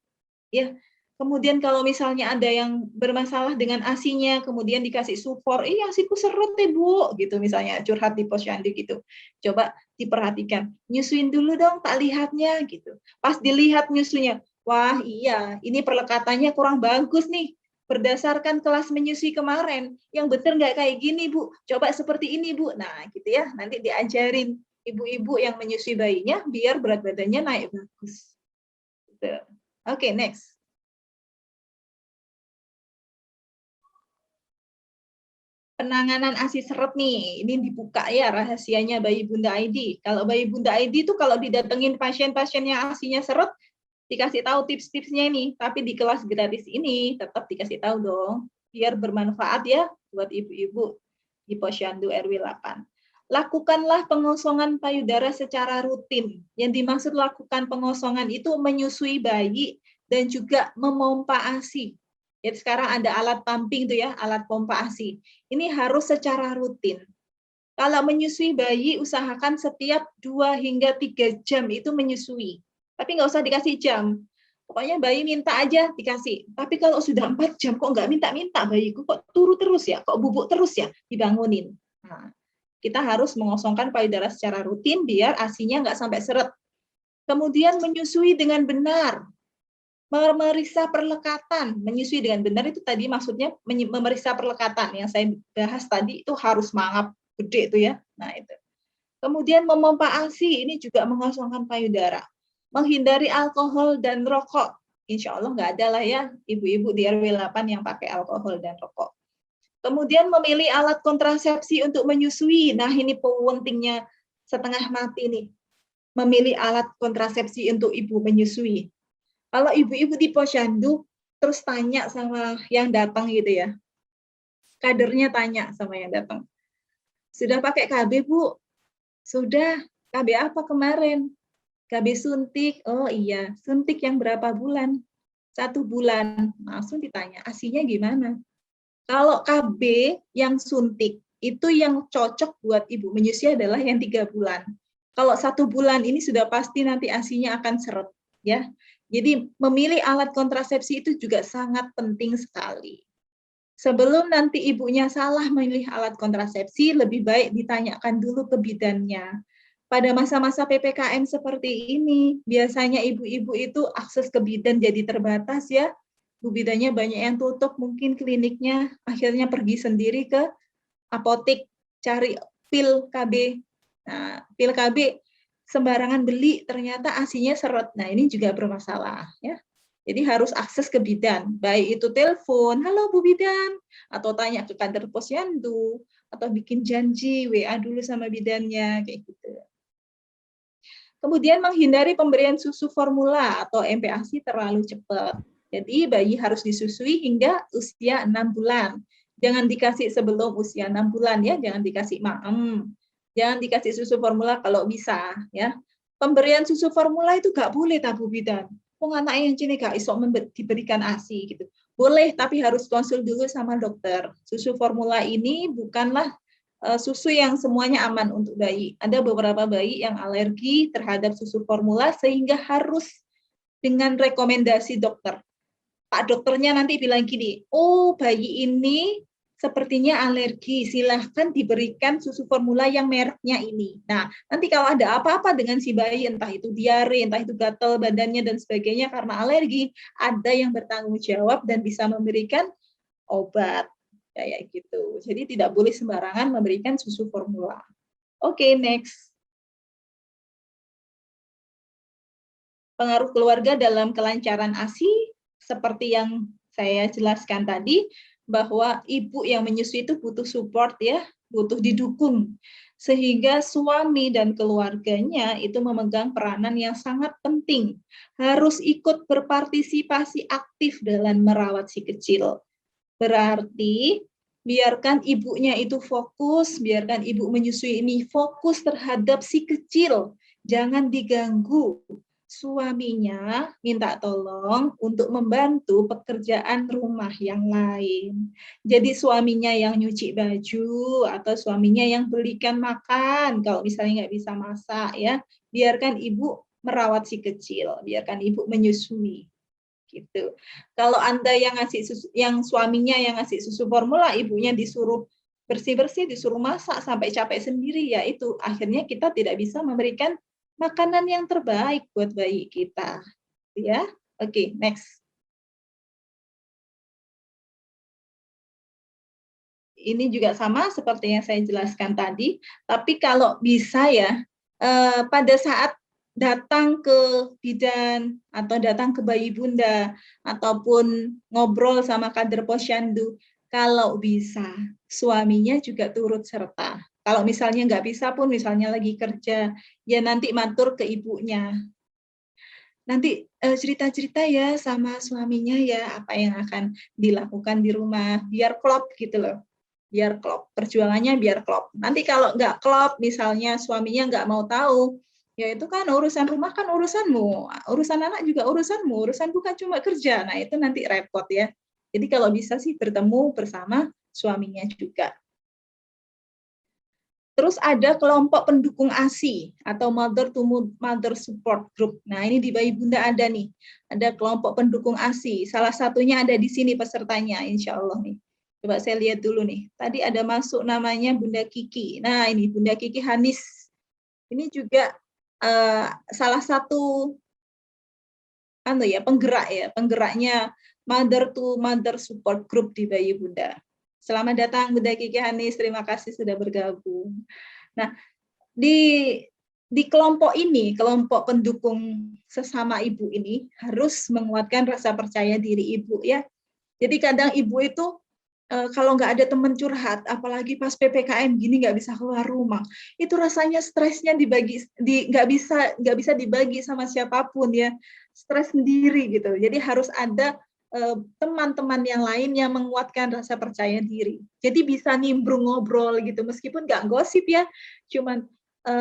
Ya. Kemudian kalau misalnya ada yang bermasalah dengan ASI-nya, kemudian dikasih support, ASIku seret deh Bu, gitu misalnya curhat di posyandu gitu. Coba diperhatikan, nyusuin dulu dong, tak lihatnya gitu. Pas dilihat nyusunya, wah iya, ini perlekatannya kurang bagus nih. berdasarkan kelas menyusui kemarin, yang betul nggak kayak gini Bu, coba seperti ini Bu. Nah gitu ya, nanti diajarin ibu-ibu yang menyusui bayinya biar berat badannya naik bagus. Gitu. Oke, next. Penanganan ASI seret nih, ini dibuka ya rahasianya Bayi Bunda ID. Kalau Bayi Bunda ID itu kalau didatengin pasien-pasien yang ASInya seret, dikasih tahu tips-tipsnya ini, tapi di kelas gratis ini tetap dikasih tahu dong, biar bermanfaat ya buat ibu-ibu di Posyandu RW 8. Lakukanlah pengosongan payudara secara rutin. Yang dimaksud lakukan pengosongan itu menyusui bayi dan juga memompa ASI. Jadi sekarang ada alat pumping tuh ya, alat pompa ASI. Ini harus secara rutin. Kalau menyusui bayi, usahakan setiap 2 hingga 3 jam itu menyusui. Tapi nggak usah dikasih jam. Pokoknya bayi minta aja dikasih. Tapi kalau sudah 4 jam kok nggak minta-minta bayiku, kok turu terus ya, kok bubuk terus ya, dibangunin. Nah, kita harus mengosongkan payudara secara rutin biar ASInya nggak sampai seret. Kemudian menyusui dengan benar. Memeriksa perlekatan, menyusui dengan benar itu tadi maksudnya memeriksa perlekatan yang saya bahas tadi itu harus mangap gede itu ya. Nah itu. Kemudian memompa ASI ini juga mengosongkan payudara. Menghindari alkohol dan rokok. Insya Allah nggak ada lah ya ibu-ibu di RW 8 yang pakai alkohol dan rokok. Kemudian memilih alat kontrasepsi untuk menyusui. Nah ini pentingnya setengah mati nih. Memilih alat kontrasepsi untuk ibu menyusui. Kalau ibu-ibu di Posyandu terus tanya sama yang datang gitu ya, kadernya tanya sama yang datang, sudah pakai KB Bu? Sudah. KB apa kemarin? KB suntik. Oh iya, suntik yang berapa bulan? 1 bulan. Langsung ditanya, ASInya gimana? Kalau KB yang suntik, itu yang cocok buat ibu menyusui adalah yang 3 bulan. Kalau 1 bulan ini sudah pasti nanti ASInya akan seret. Ya, jadi memilih alat kontrasepsi itu juga sangat penting sekali. Sebelum nanti ibunya salah memilih alat kontrasepsi, lebih baik ditanyakan dulu ke bidannya. Pada masa-masa PPKM seperti ini, biasanya ibu-ibu itu akses ke bidan jadi terbatas ya. Bu bidannya banyak yang tutup, mungkin kliniknya akhirnya pergi sendiri ke apotek cari pil KB. Nah, pil KB sembarangan beli, ternyata ASInya seret. Nah, ini juga bermasalah ya. Jadi harus akses ke bidan, baik itu telepon, halo Bu Bidan, atau tanya ke kader Posyandu, atau bikin janji WA dulu sama bidannya kayak gitu. Kemudian menghindari pemberian susu formula atau MPASI terlalu cepat. Jadi bayi harus disusui hingga usia 6 bulan. Jangan dikasih sebelum usia 6 bulan ya, jangan dikasih maem. Jangan dikasih susu formula kalau bisa ya. Pemberian susu formula itu nggak boleh tabu bidan. Anak yang cini gak iso diberikan ASI gitu. Boleh, tapi harus konsul dulu sama dokter. Susu formula ini bukanlah susu yang semuanya aman untuk bayi. Ada beberapa bayi yang alergi terhadap susu formula sehingga harus dengan rekomendasi dokter. Pak dokternya nanti bilang gini, oh bayi ini sepertinya alergi, silahkan diberikan susu formula yang mereknya ini. Nah, nanti kalau ada apa-apa dengan si bayi, entah itu diare, entah itu gatal badannya dan sebagainya karena alergi, ada yang bertanggung jawab dan bisa memberikan obat. Kayak gitu. Jadi tidak boleh sembarangan memberikan susu formula. Oke, next. Pengaruh keluarga dalam kelancaran ASI, seperti yang saya jelaskan tadi, bahwa ibu yang menyusui itu butuh support ya, butuh didukung. Sehingga suami dan keluarganya itu memegang peranan yang sangat penting. Harus ikut berpartisipasi aktif dalam merawat si kecil. Berarti biarkan ibunya itu fokus, biarkan ibu menyusui ini fokus terhadap si kecil. Jangan diganggu. Suaminya minta tolong untuk membantu pekerjaan rumah yang lain. Jadi suaminya yang nyuci baju atau suaminya yang belikan makan kalau misalnya nggak bisa masak ya. Biarkan ibu merawat si kecil, biarkan ibu menyusui. Gitu. Kalau Anda yang ngasih susu, yang suaminya yang ngasih susu formula, ibunya disuruh bersih-bersih, disuruh masak sampai capek sendiri, ya itu akhirnya kita tidak bisa memberikan makanan yang terbaik buat bayi kita, ya. Oke, next. ini juga sama seperti yang saya jelaskan tadi, tapi kalau bisa ya, pada saat datang ke bidan atau datang ke bayi bunda ataupun ngobrol sama kader posyandu, kalau bisa suaminya juga turut serta. Kalau misalnya nggak bisa pun, misalnya lagi kerja, ya nanti matur ke ibunya. Nanti cerita-cerita ya sama suaminya ya apa yang akan dilakukan di rumah, biar klop gitu loh. Biar klop, perjuangannya biar klop. Nanti kalau nggak klop, misalnya suaminya nggak mau tahu, ya itu kan urusan rumah kan urusanmu, urusan anak juga urusanmu, urusan bukan cuma kerja. Nah itu nanti repot ya. Jadi kalau bisa sih bertemu bersama suaminya juga. Terus ada kelompok pendukung ASI atau Mother to Mother Support Group. Nah, ini di Bayi Bunda ada nih. Ada kelompok pendukung ASI. Salah satunya ada di sini pesertanya, insya Allah nih. Coba saya lihat dulu nih. Tadi ada masuk namanya Bunda Kiki. Nah, ini Bunda Kiki Hanis. Ini juga salah satu penggeraknya Mother to Mother Support Group di Bayi Bunda. Selamat datang Bunda Kiki Hanis, terima kasih sudah bergabung. Nah, di kelompok ini, kelompok pendukung sesama ibu ini harus menguatkan rasa percaya diri ibu ya. Jadi kadang ibu itu kalau nggak ada teman curhat, apalagi pas PPKM gini nggak bisa keluar rumah, itu rasanya stresnya nggak bisa dibagi sama siapapun ya, stres sendiri gitu. Jadi harus ada teman-teman yang lain yang menguatkan rasa percaya diri. Jadi bisa nimbrung ngobrol gitu, meskipun nggak gosip ya, cuman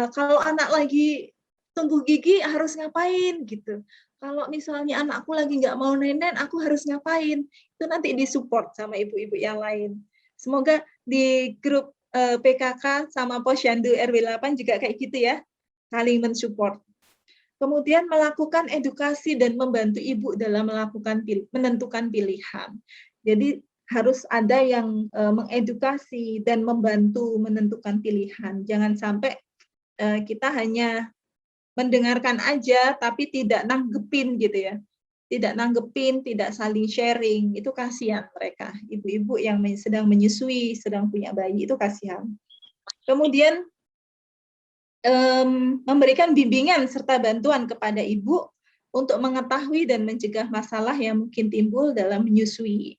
kalau anak lagi tumbuh gigi harus ngapain gitu. Kalau misalnya anakku lagi nggak mau nenen, aku harus ngapain? Itu nanti disupport sama ibu-ibu yang lain. Semoga di grup PKK sama Posyandu RW 8 juga kayak gitu ya, saling mensupport. Kemudian melakukan edukasi dan membantu ibu dalam menentukan pilihan. Jadi harus ada yang mengedukasi dan membantu menentukan pilihan. Jangan sampai kita hanya mendengarkan aja tapi tidak nanggepin gitu ya. Tidak nanggepin, tidak saling sharing, itu kasihan mereka. Ibu-ibu yang sedang menyusui, sedang punya bayi, itu kasihan. Kemudian memberikan bimbingan serta bantuan kepada ibu untuk mengetahui dan mencegah masalah yang mungkin timbul dalam menyusui.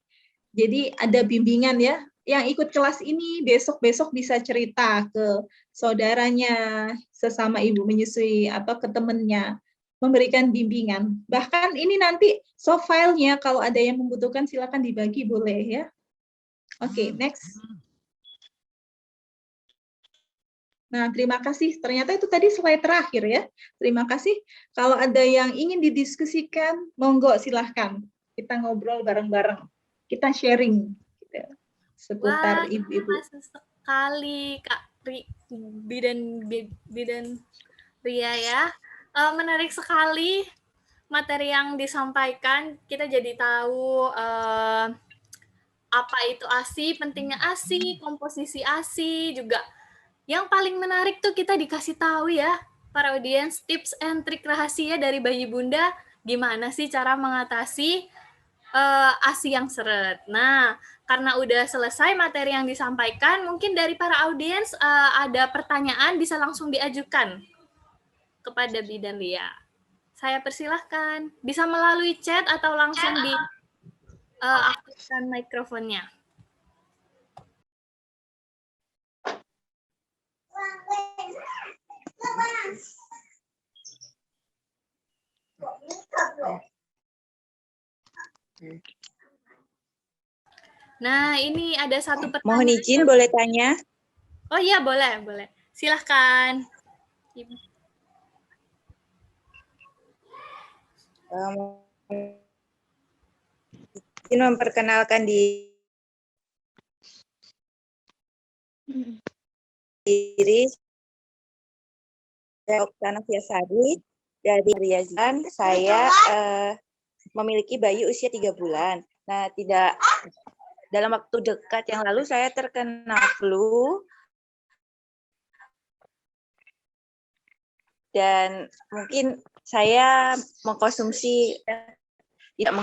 Jadi ada bimbingan ya, yang ikut kelas ini besok-besok bisa cerita ke saudaranya, sesama ibu menyusui, atau ke temannya, memberikan bimbingan. Bahkan ini nanti soft file-nya kalau ada yang membutuhkan silakan dibagi, boleh ya. Oke, next. Nah, terima kasih. Ternyata itu tadi slide terakhir ya. Terima kasih. Kalau ada yang ingin didiskusikan, monggo silahkan. Kita ngobrol bareng-bareng. Kita sharing gitu, seputar ibu-ibu. Terima kasih sekali Kak Bidan Ria ya. Menarik sekali materi yang disampaikan. Kita jadi tahu apa itu ASI, pentingnya ASI, komposisi ASI juga. Yang paling menarik tuh kita dikasih tahu ya, para audiens, tips and trik rahasia dari Bayi Bunda, gimana sih cara mengatasi ASI yang seret. Nah, karena udah selesai materi yang disampaikan, mungkin dari para audiens ada pertanyaan bisa langsung diajukan kepada Bidan Lia. Saya persilahkan, bisa melalui chat atau langsung aktifkan mikrofonnya. Nah, ini ada satu pertanyaan. Mohon izin boleh tanya? Oh iya, boleh. Silahkan. Izin memperkenalkan diri. Saya Oksana Fiasari dari Riazan. Saya memiliki bayi usia 3 bulan. Nah, dalam waktu dekat yang lalu saya terkena flu dan mungkin saya mengkonsumsi tidak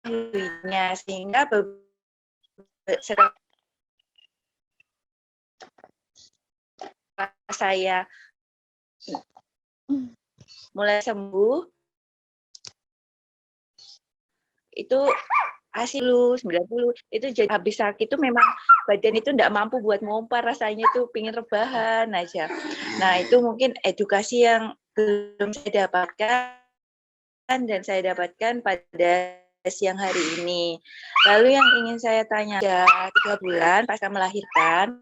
mengetahuinya sehingga saya mulai sembuh, itu ASI 90 itu jadi habis sakit itu memang badan itu enggak mampu buat ngompar, rasanya itu pingin rebahan aja. Nah, itu mungkin edukasi yang belum saya dapatkan dan saya dapatkan pada siang hari ini. Lalu yang ingin saya tanya, 3 bulan pasca melahirkan,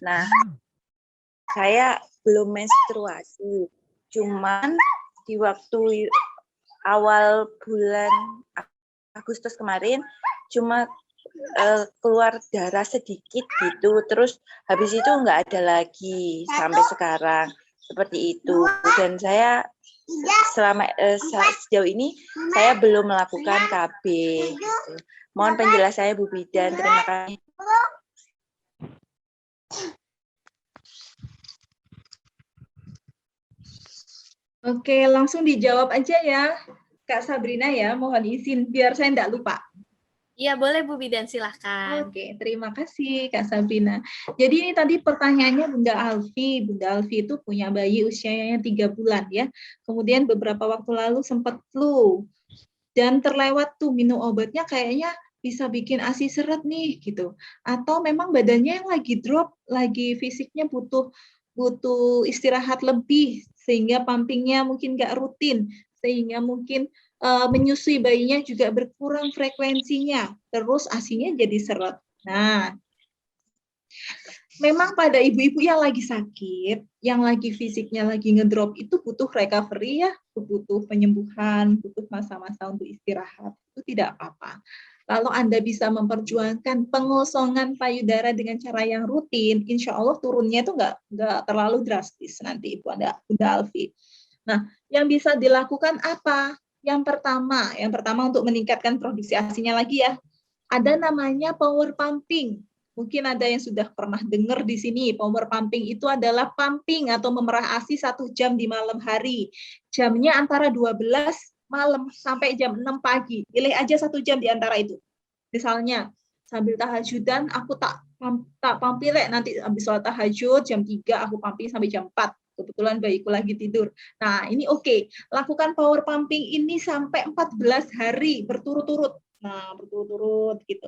nah saya belum menstruasi, cuman di waktu awal bulan Agustus kemarin cuma keluar darah sedikit gitu, terus habis itu nggak ada lagi sampai sekarang seperti itu. Dan saya selama sejauh ini saya belum melakukan KB. Gitu. Mohon penjelasannya Bu Bidan, terima kasih. Oke, langsung dijawab aja ya, Kak Sabrina ya. Mohon izin biar saya tidak lupa. Iya, boleh Bu Bidan, silahkan. Oke, terima kasih Kak Sabrina. Jadi ini tadi pertanyaannya Bunda Alfi. Bunda Alfi itu punya bayi usianya 3 bulan ya. Kemudian beberapa waktu lalu sempat flu. Dan terlewat tuh minum obatnya kayaknya bisa bikin ASI seret nih gitu. Atau memang badannya yang lagi drop, lagi fisiknya butuh istirahat lebih sehingga pumpingnya mungkin nggak rutin, sehingga mungkin menyusui bayinya juga berkurang frekuensinya, terus ASINya jadi seret. Nah, memang pada ibu-ibu yang lagi sakit, yang lagi fisiknya lagi ngedrop itu butuh recovery ya, butuh penyembuhan, butuh masa-masa untuk istirahat, itu tidak apa-apa. Kalau Anda bisa memperjuangkan pengosongan payudara dengan cara yang rutin, insya Allah turunnya itu nggak terlalu drastis nanti Ibu Anda, Bunda Alfi. Nah, yang bisa dilakukan apa? Yang pertama untuk meningkatkan produksi ASINya lagi ya, ada namanya power pumping. Mungkin ada yang sudah pernah dengar di sini, power pumping itu adalah pumping atau memerah ASI 1 jam di malam hari. Jamnya antara 12 malam sampai jam 6 pagi. Pilih aja 1 jam di antara itu. Misalnya, sambil tahajudan, aku tak pumping nanti habis sholat tahajud, jam 3 aku pumping sampai jam 4. Kebetulan bayiku lagi tidur. Nah, ini oke. Lakukan power pumping ini sampai 14 hari berturut-turut. Nah, berturut-turut gitu.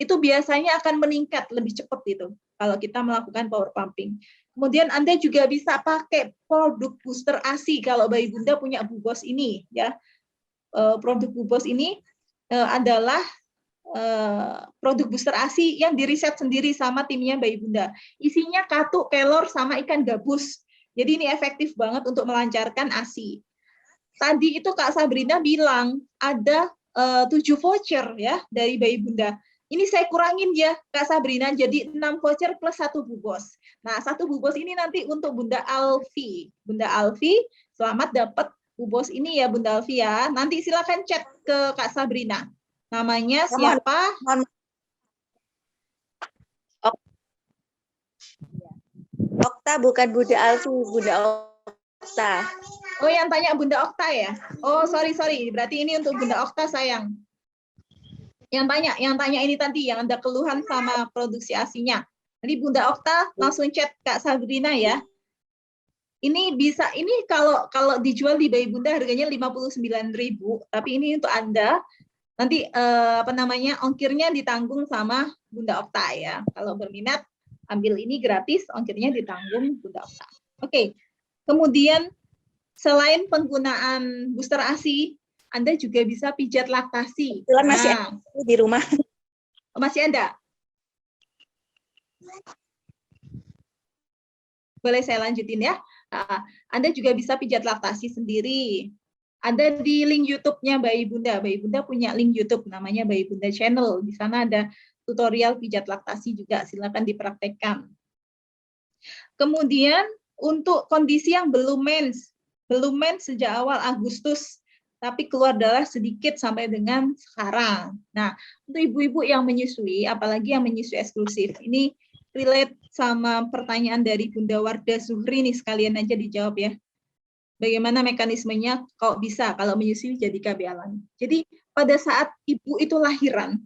Itu biasanya akan meningkat lebih cepat itu kalau kita melakukan power pumping. Kemudian Anda juga bisa pakai produk booster ASI kalau bayi Bunda punya Bubos ini ya. Produk Bubos ini adalah produk booster ASI yang diriset sendiri sama timnya bayi Bunda. Isinya katuk, kelor sama ikan gabus. Jadi ini efektif banget untuk melancarkan ASI. Tadi itu Kak Sabrina bilang ada 7 voucher ya dari bayi Bunda. Ini saya kurangin ya, Kak Sabrina, jadi 6 voucher plus 1 bubos. Nah, 1 bubos ini nanti untuk Bunda Alfi. Bunda Alfi, selamat dapat bubos ini ya, Bunda Alfi ya. Nanti silakan chat ke Kak Sabrina. Namanya siapa? Okta, bukan Bunda Alfi, Bunda Okta. Oh, yang tanya Bunda Okta ya? Oh, sorry. Berarti ini untuk Bunda Okta, sayang. Yang tanya ini tadi yang ada keluhan sama produksi ASINya. Jadi Bunda Okta langsung chat Kak Sabrina ya. Ini bisa, ini kalau dijual di bayi Bunda harganya 59.000, tapi ini untuk Anda nanti ongkirnya ditanggung sama Bunda Okta ya. Kalau berminat ambil ini gratis, ongkirnya ditanggung Bunda Okta. Oke. Kemudian selain penggunaan booster ASI, Anda juga bisa pijat laktasi. Masih di rumah. Masih ada? Boleh saya lanjutin ya? Anda juga bisa pijat laktasi sendiri. Ada di link YouTube-nya Bayi Bunda. Bayi Bunda punya link YouTube namanya Bayi Bunda Channel. Di sana ada tutorial pijat laktasi juga. Silakan dipraktekkan. Kemudian untuk kondisi yang belum mens sejak awal Agustus, tapi keluar darah sedikit sampai dengan sekarang. Nah, untuk ibu-ibu yang menyusui, apalagi yang menyusui eksklusif, ini relate sama pertanyaan dari Bunda Wardah Zuhri nih, sekalian aja dijawab ya. Bagaimana mekanismenya kok bisa kalau menyusui jadi KB alami. Jadi pada saat ibu itu lahiran,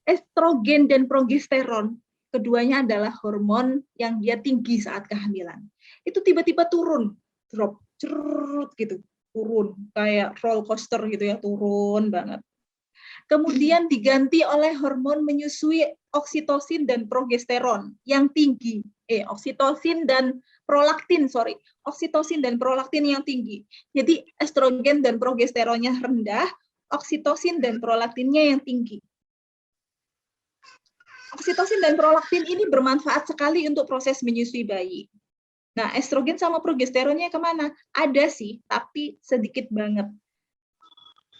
estrogen dan progesteron keduanya adalah hormon yang dia tinggi saat kehamilan. Itu tiba-tiba turun, drop, cerut gitu, turun kayak roller coaster gitu ya, turun banget. Kemudian diganti oleh hormon menyusui oksitosin dan progesteron yang tinggi. Oksitosin dan prolaktin, oksitosin dan prolaktin yang tinggi. Jadi estrogen dan progesteronnya rendah, oksitosin dan prolaktinnya yang tinggi. Oksitosin dan prolaktin ini bermanfaat sekali untuk proses menyusui bayi. Nah, estrogen sama progesteronnya kemana? Ada sih, tapi sedikit banget.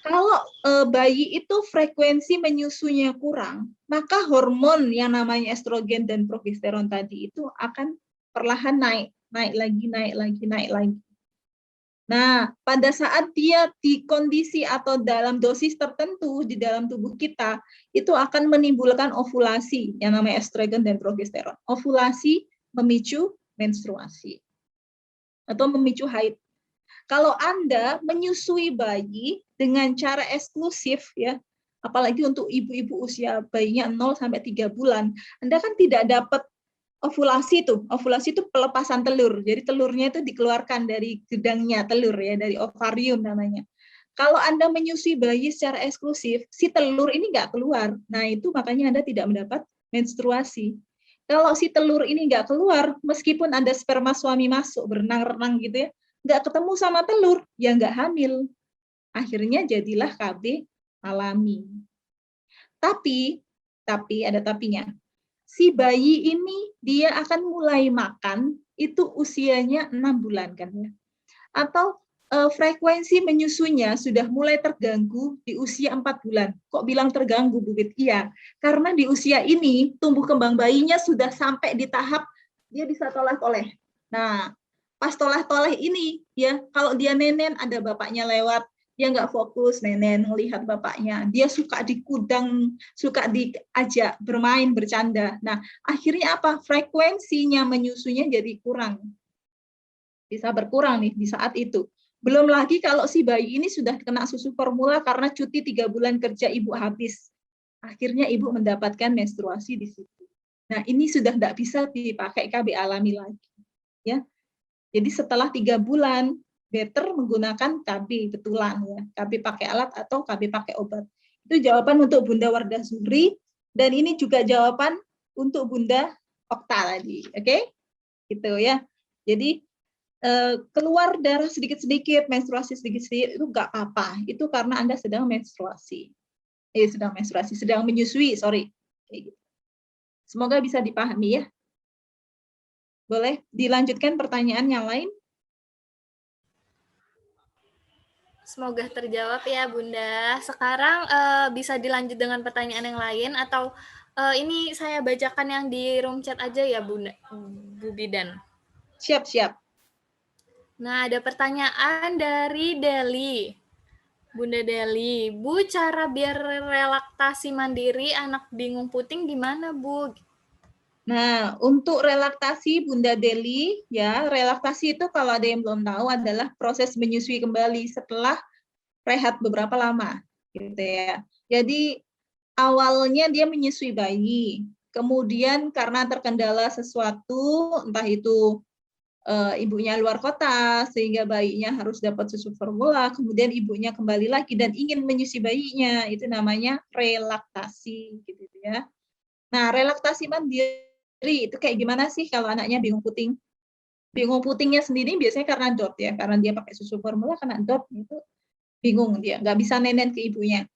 Kalau bayi itu frekuensi menyusunya kurang, maka hormon yang namanya estrogen dan progesteron tadi itu akan perlahan naik lagi. Nah, pada saat dia di kondisi atau dalam dosis tertentu di dalam tubuh kita, itu akan menimbulkan ovulasi yang namanya estrogen dan progesteron. Ovulasi memicu menstruasi atau memicu haid. Kalau Anda menyusui bayi dengan cara eksklusif, ya, apalagi untuk ibu-ibu usia bayinya 0 sampai 3 bulan, Anda kan tidak dapat ovulasi tuh. Ovulasi itu pelepasan telur. Jadi telurnya itu dikeluarkan dari gedangnya telur ya, dari ovarium namanya. Kalau Anda menyusui bayi secara eksklusif, si telur ini nggak keluar. Nah, itu makanya Anda tidak mendapat menstruasi. Kalau si telur ini nggak keluar, meskipun ada sperma suami masuk berenang-renang gitu ya, nggak ketemu sama telur, ya nggak hamil. Akhirnya jadilah KB alami. Tapi ada tapinya. Si bayi ini dia akan mulai makan itu usianya 6 bulan kan ya. Atau frekuensi menyusunya sudah mulai terganggu di usia 4 bulan. Kok bilang terganggu, Bu Bit? Iya, karena di usia ini tumbuh kembang bayinya sudah sampai di tahap dia bisa toleh-toleh. Nah, pas toleh-toleh ini ya, kalau dia nenen ada bapaknya lewat, dia nggak fokus nenen melihat bapaknya, dia suka dikudang, suka diajak bermain bercanda. Nah, akhirnya apa? Frekuensinya menyusunya jadi kurang, bisa berkurang nih di saat itu. Belum lagi kalau si bayi ini sudah kena susu formula karena cuti 3 bulan kerja ibu habis, akhirnya ibu mendapatkan menstruasi di situ. Nah, ini sudah tidak bisa dipakai KB alami lagi, ya. Jadi setelah 3 bulan, better menggunakan KB betulan ya, KB pakai alat atau KB pakai obat. Itu jawaban untuk Bunda Wardah Zuhri, dan ini juga jawaban untuk Bunda Okta tadi, oke? Gitu ya. Jadi keluar darah sedikit-sedikit, menstruasi sedikit-sedikit itu nggak apa-apa. Itu karena Anda sedang menstruasi. Sedang menyusui, sorry. Kayak gitu. Semoga bisa dipahami ya. Boleh dilanjutkan pertanyaan yang lain? Semoga terjawab ya Bunda. Sekarang bisa dilanjut dengan pertanyaan yang lain atau ini saya bacakan yang di room chat aja ya Bunda, Bu Bidan. Siap. Nah, ada pertanyaan dari Deli. Bunda Deli, Bu, cara biar relaksasi mandiri anak bingung puting gimana, Bu? Nah, untuk relaksasi Bunda Deli, ya, relaksasi itu kalau ada yang belum tahu adalah proses menyusui kembali setelah rehat beberapa lama, gitu ya. Jadi awalnya dia menyusui bayi, kemudian karena terkendala sesuatu, entah itu ibunya luar kota sehingga bayinya harus dapat susu formula, kemudian ibunya kembali lagi dan ingin menyusui bayinya, itu namanya relaksasi, gitu ya. Nah, relaksasi mandiri itu kayak gimana sih kalau anaknya bingung puting? Bingung putingnya sendiri biasanya karena DOT ya, karena dia pakai susu formula, karena DOT itu bingung dia, nggak bisa nenen ke ibunya.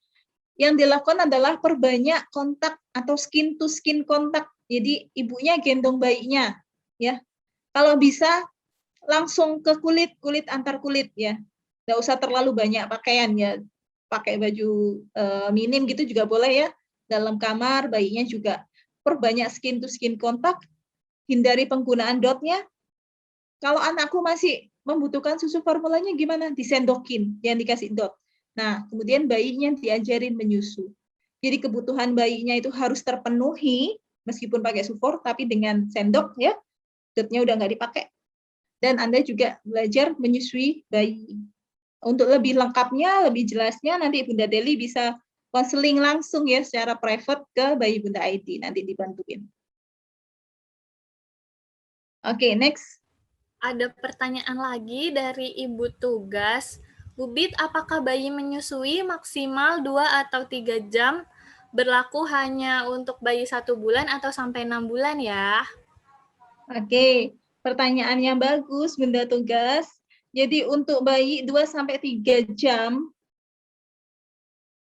Yang dilakukan adalah perbanyak kontak atau skin to skin kontak. Jadi ibunya gendong bayinya, ya. Kalau bisa langsung ke kulit antar kulit ya. Nggak usah terlalu banyak pakaian ya. Pakai baju minim gitu juga boleh ya. Dalam kamar bayinya juga perbanyak skin to skin kontak. Hindari penggunaan dotnya. Kalau anakku masih membutuhkan susu formulanya gimana? Disendokin, yang dikasih dot. Nah, kemudian bayinya diajarin menyusu. Jadi kebutuhan bayinya itu harus terpenuhi meskipun pakai sufor, tapi dengan sendok ya, dotnya udah nggak dipakai. Dan Anda juga belajar menyusui bayi. Untuk lebih lengkapnya, lebih jelasnya, nanti Bunda Deli bisa konseling langsung ya secara private ke Bayi Bunda ID, nanti dibantuin. Oke, next. Ada pertanyaan lagi dari Ibu Tugas. Bu Bit, apakah bayi menyusui maksimal 2 atau 3 jam berlaku hanya untuk bayi 1 bulan atau sampai 6 bulan ya? Oke, pertanyaan yang bagus, Bunda Tugas. Jadi untuk bayi 2-3 jam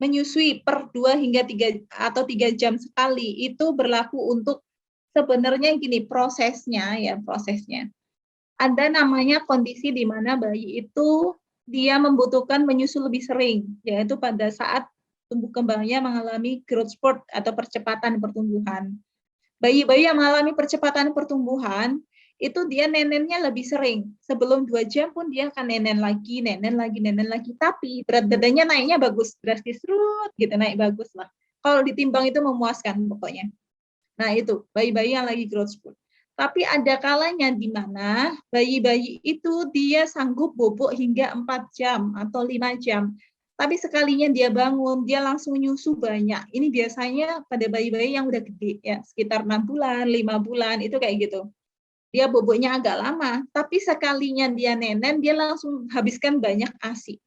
menyusui per 2 hingga 3 jam sekali itu berlaku untuk sebenarnya gini prosesnya. Ada namanya kondisi di mana bayi itu dia membutuhkan menyusu lebih sering, yaitu pada saat tumbuh kembangnya mengalami growth spurt atau percepatan pertumbuhan. Bayi-bayi yang mengalami percepatan pertumbuhan, itu dia nenennya lebih sering. Sebelum 2 jam pun dia akan nenen lagi. Tapi berat badannya naiknya bagus, drastis, gitu, naik bagus lah. Kalau ditimbang itu memuaskan pokoknya. Nah itu, bayi-bayi yang lagi growth spurt. Tapi ada kalanya di mana bayi-bayi itu dia sanggup bobok hingga 4 jam atau 5 jam. Tapi sekalinya dia bangun, dia langsung nyusu banyak. Ini biasanya pada bayi-bayi yang udah gede, ya sekitar 6 bulan, 5 bulan, itu kayak gitu. Dia boboknya agak lama, tapi sekalinya dia nenen, dia langsung habiskan banyak ASI.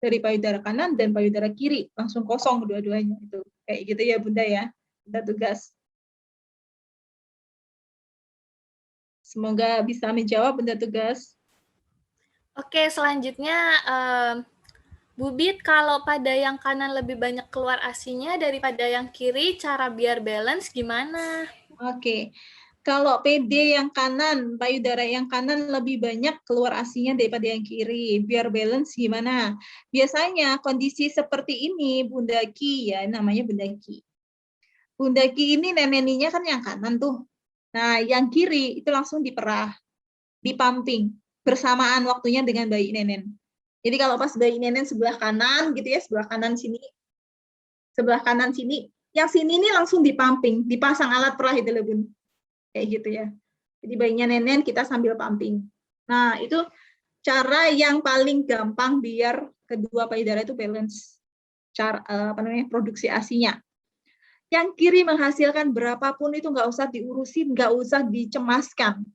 Dari payudara kanan dan payudara kiri, langsung kosong dua-duanya. Itu kayak gitu ya Bunda ya, Bunda Tugas. Semoga bisa menjawab Bunda Tugas. Oke, selanjutnya Bu Bit, kalau pada yang kanan lebih banyak keluar ASI-nya daripada yang kiri, cara biar balance gimana? Oke, kalau PD yang kanan, payudara yang kanan lebih banyak keluar ASI-nya daripada yang kiri. Biar balance gimana? Biasanya kondisi seperti ini, Bunda Ki ya, namanya Bunda Ki. Bunda Ki ini neneninya kan yang kanan tuh. Nah, yang kiri itu langsung diperah, dipumping, bersamaan waktunya dengan bayi nenen. Jadi kalau pas bayi nenen sebelah kanan gitu ya, sebelah kanan sini, yang sini ini langsung dipumping, dipasang alat perah itu loh Bun. Kayak gitu ya. Jadi bayinya nenen kita sambil pumping. Nah, itu cara yang paling gampang biar kedua payudara itu balance cara produksi ASI-nya. Yang kiri menghasilkan berapapun itu nggak usah diurusin, nggak usah dicemaskan.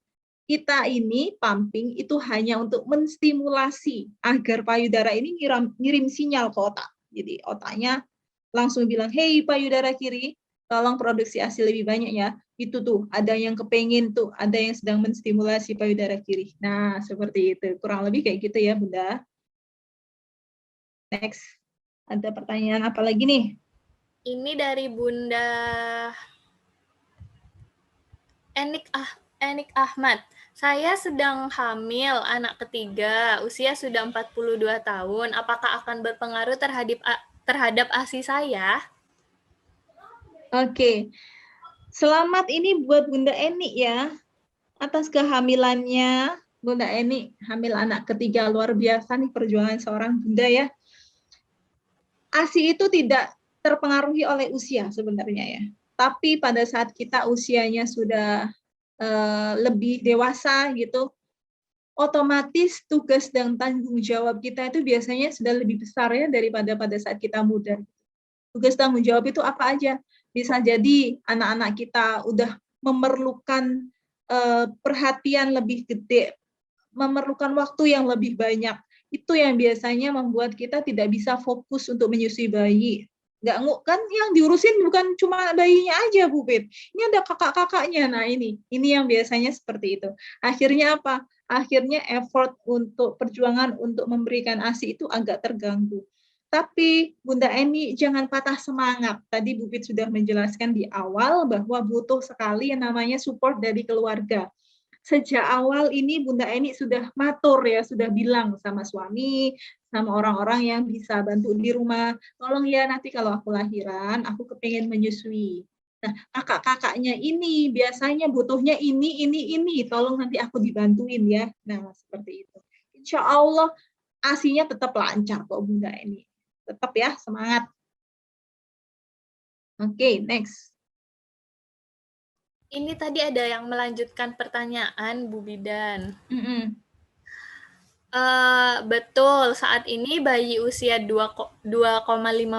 Kita ini pumping itu hanya untuk menstimulasi agar payudara ini ngirim sinyal ke otak. Jadi otaknya langsung bilang, hey payudara kiri, tolong produksi ASI lebih banyak ya. Itu tuh, ada yang kepengen tuh, ada yang sedang menstimulasi payudara kiri. Nah, seperti itu. Kurang lebih kayak gitu ya, Bunda. Next. Ada pertanyaan apa lagi nih? Ini dari Bunda Enik Ahmad. Saya sedang hamil anak ketiga, usia sudah 42 tahun. Apakah akan berpengaruh terhadap ASI saya? Oke. Selamat ini buat Bunda Eni ya. Atas kehamilannya, Bunda Eni hamil anak ketiga, luar biasa nih perjuangan seorang Bunda ya. ASI itu tidak terpengaruhi oleh usia sebenarnya ya. Tapi pada saat kita usianya sudah lebih dewasa gitu, otomatis tugas dan tanggung jawab kita itu biasanya sudah lebih besar ya daripada pada saat kita muda. Tugas tanggung jawab itu apa aja? Bisa jadi anak-anak kita udah memerlukan perhatian lebih gede, memerlukan waktu yang lebih banyak. Itu yang biasanya membuat kita tidak bisa fokus untuk menyusui bayi. Nggak kan yang diurusin bukan cuma bayinya aja, Bu Pit. Ini ada kakak-kakaknya. Nah, ini yang biasanya seperti itu. Akhirnya apa? Akhirnya effort untuk perjuangan untuk memberikan ASI itu agak terganggu. Tapi Bunda Eni jangan patah semangat. Tadi Bu Pit sudah menjelaskan di awal bahwa butuh sekali yang namanya support dari keluarga. Sejak awal ini Bunda Eni sudah matur ya, sudah bilang sama suami, sama orang-orang yang bisa bantu di rumah, tolong ya nanti kalau aku lahiran, aku kepengen menyusui. Nah, kakak-kakaknya ini biasanya butuhnya ini, tolong nanti aku dibantuin ya. Nah, seperti itu. Insya Allah ASI-nya tetap lancar kok Bunda Eni. Tetap ya, semangat. Oke, next. Ini tadi ada yang melanjutkan pertanyaan, Bu Bidan. Betul, saat ini bayi usia 2,5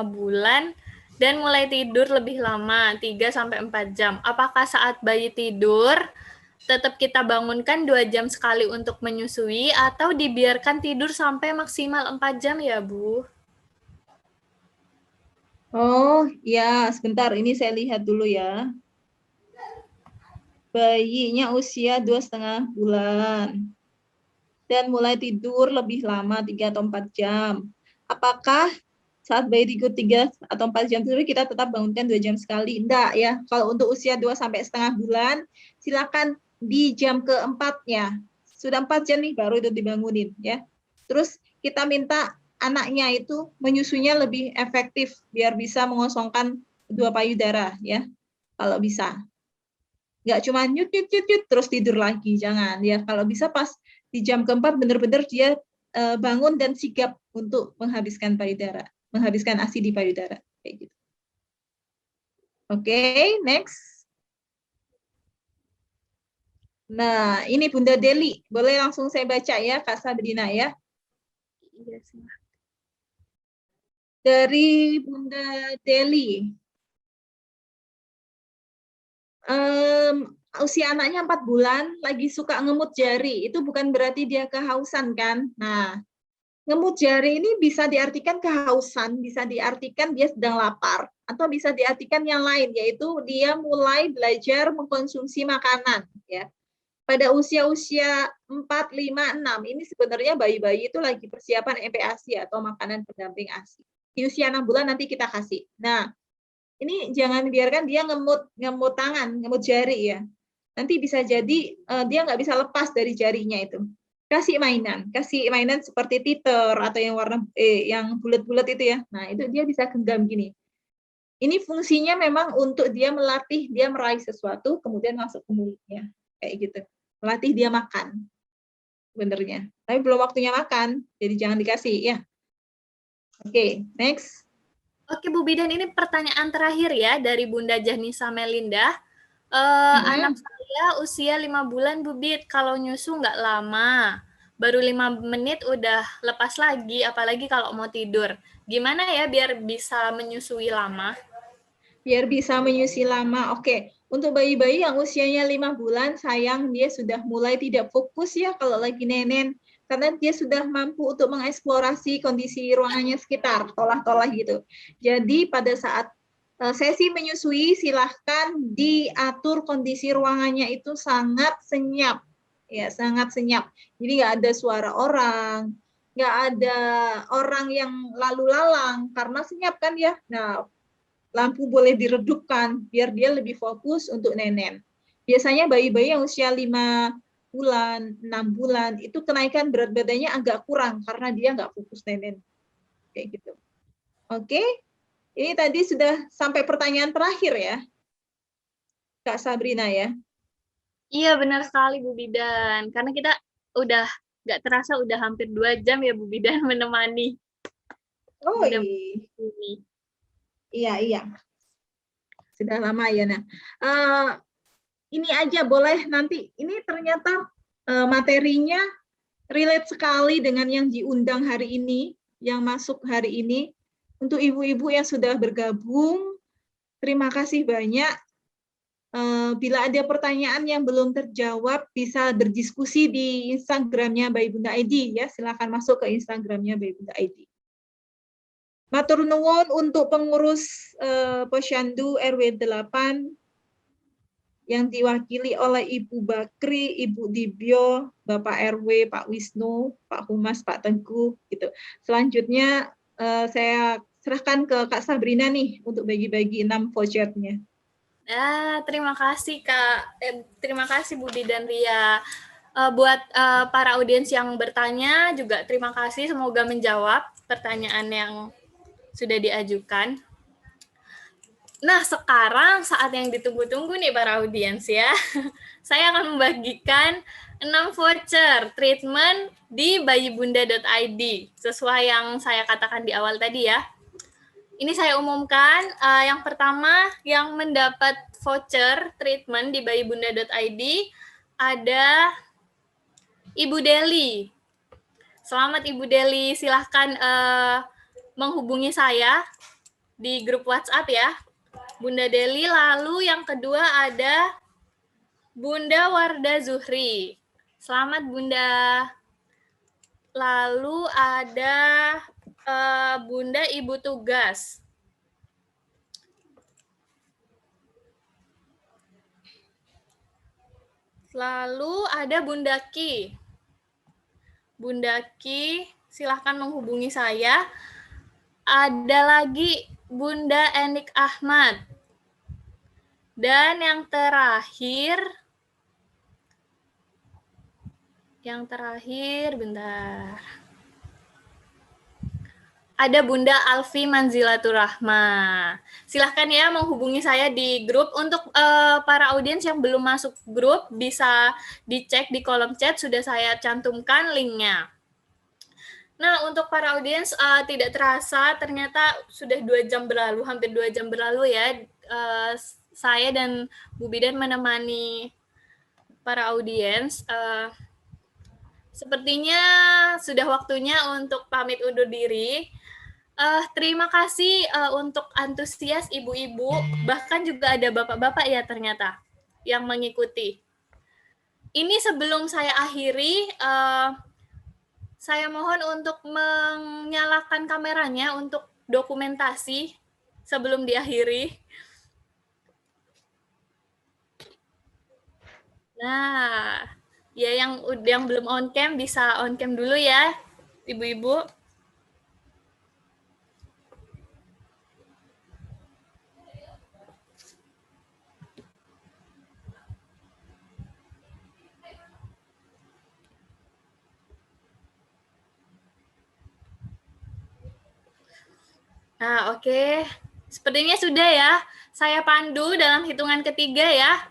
bulan dan mulai tidur lebih lama, 3-4 jam. Apakah saat bayi tidur, tetap kita bangunkan 2 jam sekali untuk menyusui atau dibiarkan tidur sampai maksimal 4 jam ya, Bu? Oh, ya, sebentar. Ini saya lihat dulu ya. Bayinya usia 2,5 bulan. Dan mulai tidur lebih lama 3 atau 4 jam. Apakah saat bayi tidur 3 atau 4 jam tidur kita tetap bangunkan 2 jam sekali? Enggak ya. Kalau untuk usia 2,5 bulan, silakan di jam keempatnya. Sudah 4 jam nih baru itu dibangunin ya. Terus kita minta anaknya itu menyusunya lebih efektif biar bisa mengosongkan 2 payudara ya. Kalau bisa. Nggak cuma nyut terus tidur lagi, jangan ya. Kalau bisa pas di jam keempat benar-benar dia bangun dan sigap untuk menghabiskan payudara, menghabiskan ASI di payudara kayak gitu. Oke, next. Nah, ini Bunda Deli, boleh langsung saya baca ya, Kak Sabrina ya. Iya, sih. Dari Bunda Deli. Usia anaknya 4 bulan, lagi suka ngemut jari. Itu bukan berarti dia kehausan kan? Nah, ngemut jari ini bisa diartikan kehausan, bisa diartikan dia sedang lapar, atau bisa diartikan yang lain, yaitu dia mulai belajar mengkonsumsi makanan. Ya. Pada usia-usia 4, 5, 6, ini sebenarnya bayi-bayi itu lagi persiapan MPASI atau makanan pendamping ASI. Di usia 6 bulan nanti kita kasih. Nah, ini jangan biarkan dia ngemut tangan, ngemut jari ya. Nanti bisa jadi dia nggak bisa lepas dari jarinya itu. Kasih mainan seperti titer atau yang warna yang bulat-bulat itu ya. Nah, itu dia bisa genggam gini. Ini fungsinya memang untuk dia melatih dia meraih sesuatu kemudian masuk ke mulutnya. Kayak gitu. Melatih dia makan. Benernya. Tapi belum waktunya makan, jadi jangan dikasih ya. Oke, next. Oke, Bu Bidan, ini pertanyaan terakhir ya dari Bunda Jahnisa Melinda. Anak saya usia 5 bulan, Bu Bid. Kalau nyusu nggak lama. Baru 5 menit udah lepas lagi, apalagi kalau mau tidur. Gimana ya biar bisa menyusui lama? Biar bisa menyusui lama, oke. Untuk bayi-bayi yang usianya 5 bulan, sayang dia sudah mulai tidak fokus ya kalau lagi nenen. Karena dia sudah mampu untuk mengeksplorasi kondisi ruangannya sekitar, tolah-tolah gitu. Jadi pada saat sesi menyusui, silahkan diatur kondisi ruangannya itu sangat senyap. Ya, sangat senyap. Jadi nggak ada suara orang, nggak ada orang yang lalu lalang, karena senyap kan ya. Nah, lampu boleh diredupkan biar dia lebih fokus untuk nenen. Biasanya bayi-bayi yang usia 5 bulan, 6 bulan, itu kenaikan berat badannya agak kurang karena dia nggak fokus nenen. Kayak gitu. Oke, ini tadi sudah sampai pertanyaan terakhir ya, Kak Sabrina ya. Iya, benar sekali Bu Bidan. Karena kita udah nggak terasa udah hampir 2 jam ya Bu Bidan menemani. Oh iya. Sudah lama ya. Nah, ini aja boleh nanti. Ini ternyata materinya relate sekali dengan yang diundang hari ini, yang masuk hari ini. Untuk ibu-ibu yang sudah bergabung, terima kasih banyak. Bila ada pertanyaan yang belum terjawab, bisa berdiskusi di Instagramnya Bayi Bunda ID ya. Silakan masuk ke Instagramnya Bayi Bunda ID. Matur nuwun untuk pengurus Posyandu RW 8 yang diwakili oleh Ibu Bakri, Ibu Dibyo, Bapak RW, Pak Wisnu, Pak Humas, Pak Teguh, gitu. Selanjutnya saya serahkan ke Kak Sabrina nih untuk bagi-bagi 6 vouchernya. Terima kasih Kak. Terima kasih Budi dan Ria. Buat para audiens yang bertanya juga terima kasih. Semoga menjawab pertanyaan yang sudah diajukan. Nah, sekarang saat yang ditunggu-tunggu nih para audiens ya. Saya akan membagikan 6 voucher treatment di bayibunda.id. Sesuai yang saya katakan di awal tadi ya. Ini saya umumkan, yang pertama yang mendapat voucher treatment di bayibunda.id ada Ibu Deli. Selamat Ibu Deli, silahkan menghubungi saya di grup WhatsApp ya. Bunda Deli, lalu yang kedua ada Bunda Wardah Zuhri. Selamat Bunda. Lalu ada Bunda Ibu Tugas. Lalu ada Bunda Ki. Bunda Ki, silahkan menghubungi saya. Ada lagi Bunda Enik Ahmad. Dan yang terakhir, bentar. Ada Bunda Alfi Manzilatur Rahma. Silahkan ya menghubungi saya di grup. Untuk para audiens yang belum masuk grup, bisa dicek di kolom chat, sudah saya cantumkan linknya. Nah, untuk para audiens, tidak terasa ternyata sudah 2 jam berlalu, hampir 2 jam berlalu ya. Saya dan Bu Bidan menemani para audiens. Sepertinya sudah waktunya untuk pamit undur diri. Terima kasih untuk antusias ibu-ibu, bahkan juga ada bapak-bapak ya ternyata yang mengikuti. Ini sebelum saya akhiri, saya mohon untuk menyalakan kameranya untuk dokumentasi sebelum diakhiri. Nah, ya yang belum on cam bisa on cam dulu ya, ibu-ibu. Nah, oke. Sepertinya sudah ya. Saya pandu dalam hitungan ketiga ya.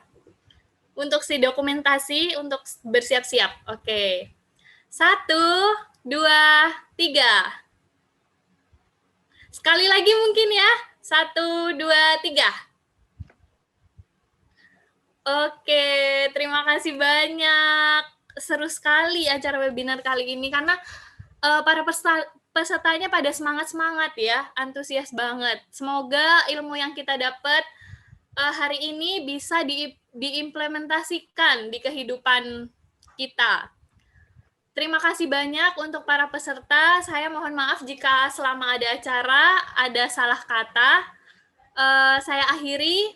Untuk si dokumentasi, untuk bersiap-siap. Oke. 1, 2, 3. Sekali lagi mungkin ya. 1, 2, 3. Oke, terima kasih banyak. Seru sekali acara webinar kali ini karena para pesertanya pada semangat-semangat ya, antusias banget. Semoga ilmu yang kita dapat hari ini bisa diimplementasikan di kehidupan kita. Terima kasih banyak untuk para peserta. Saya mohon maaf jika selama ada acara ada salah kata. Saya akhiri.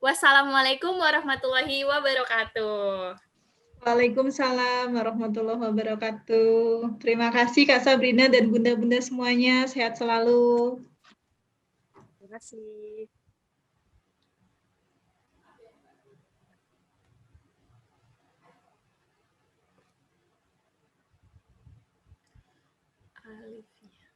Wassalamualaikum warahmatullahi wabarakatuh. Waalaikumsalam warahmatullahi wabarakatuh. Terima kasih Kak Sabrina dan bunda-bunda semuanya. Sehat selalu. Terima kasih. Alifia.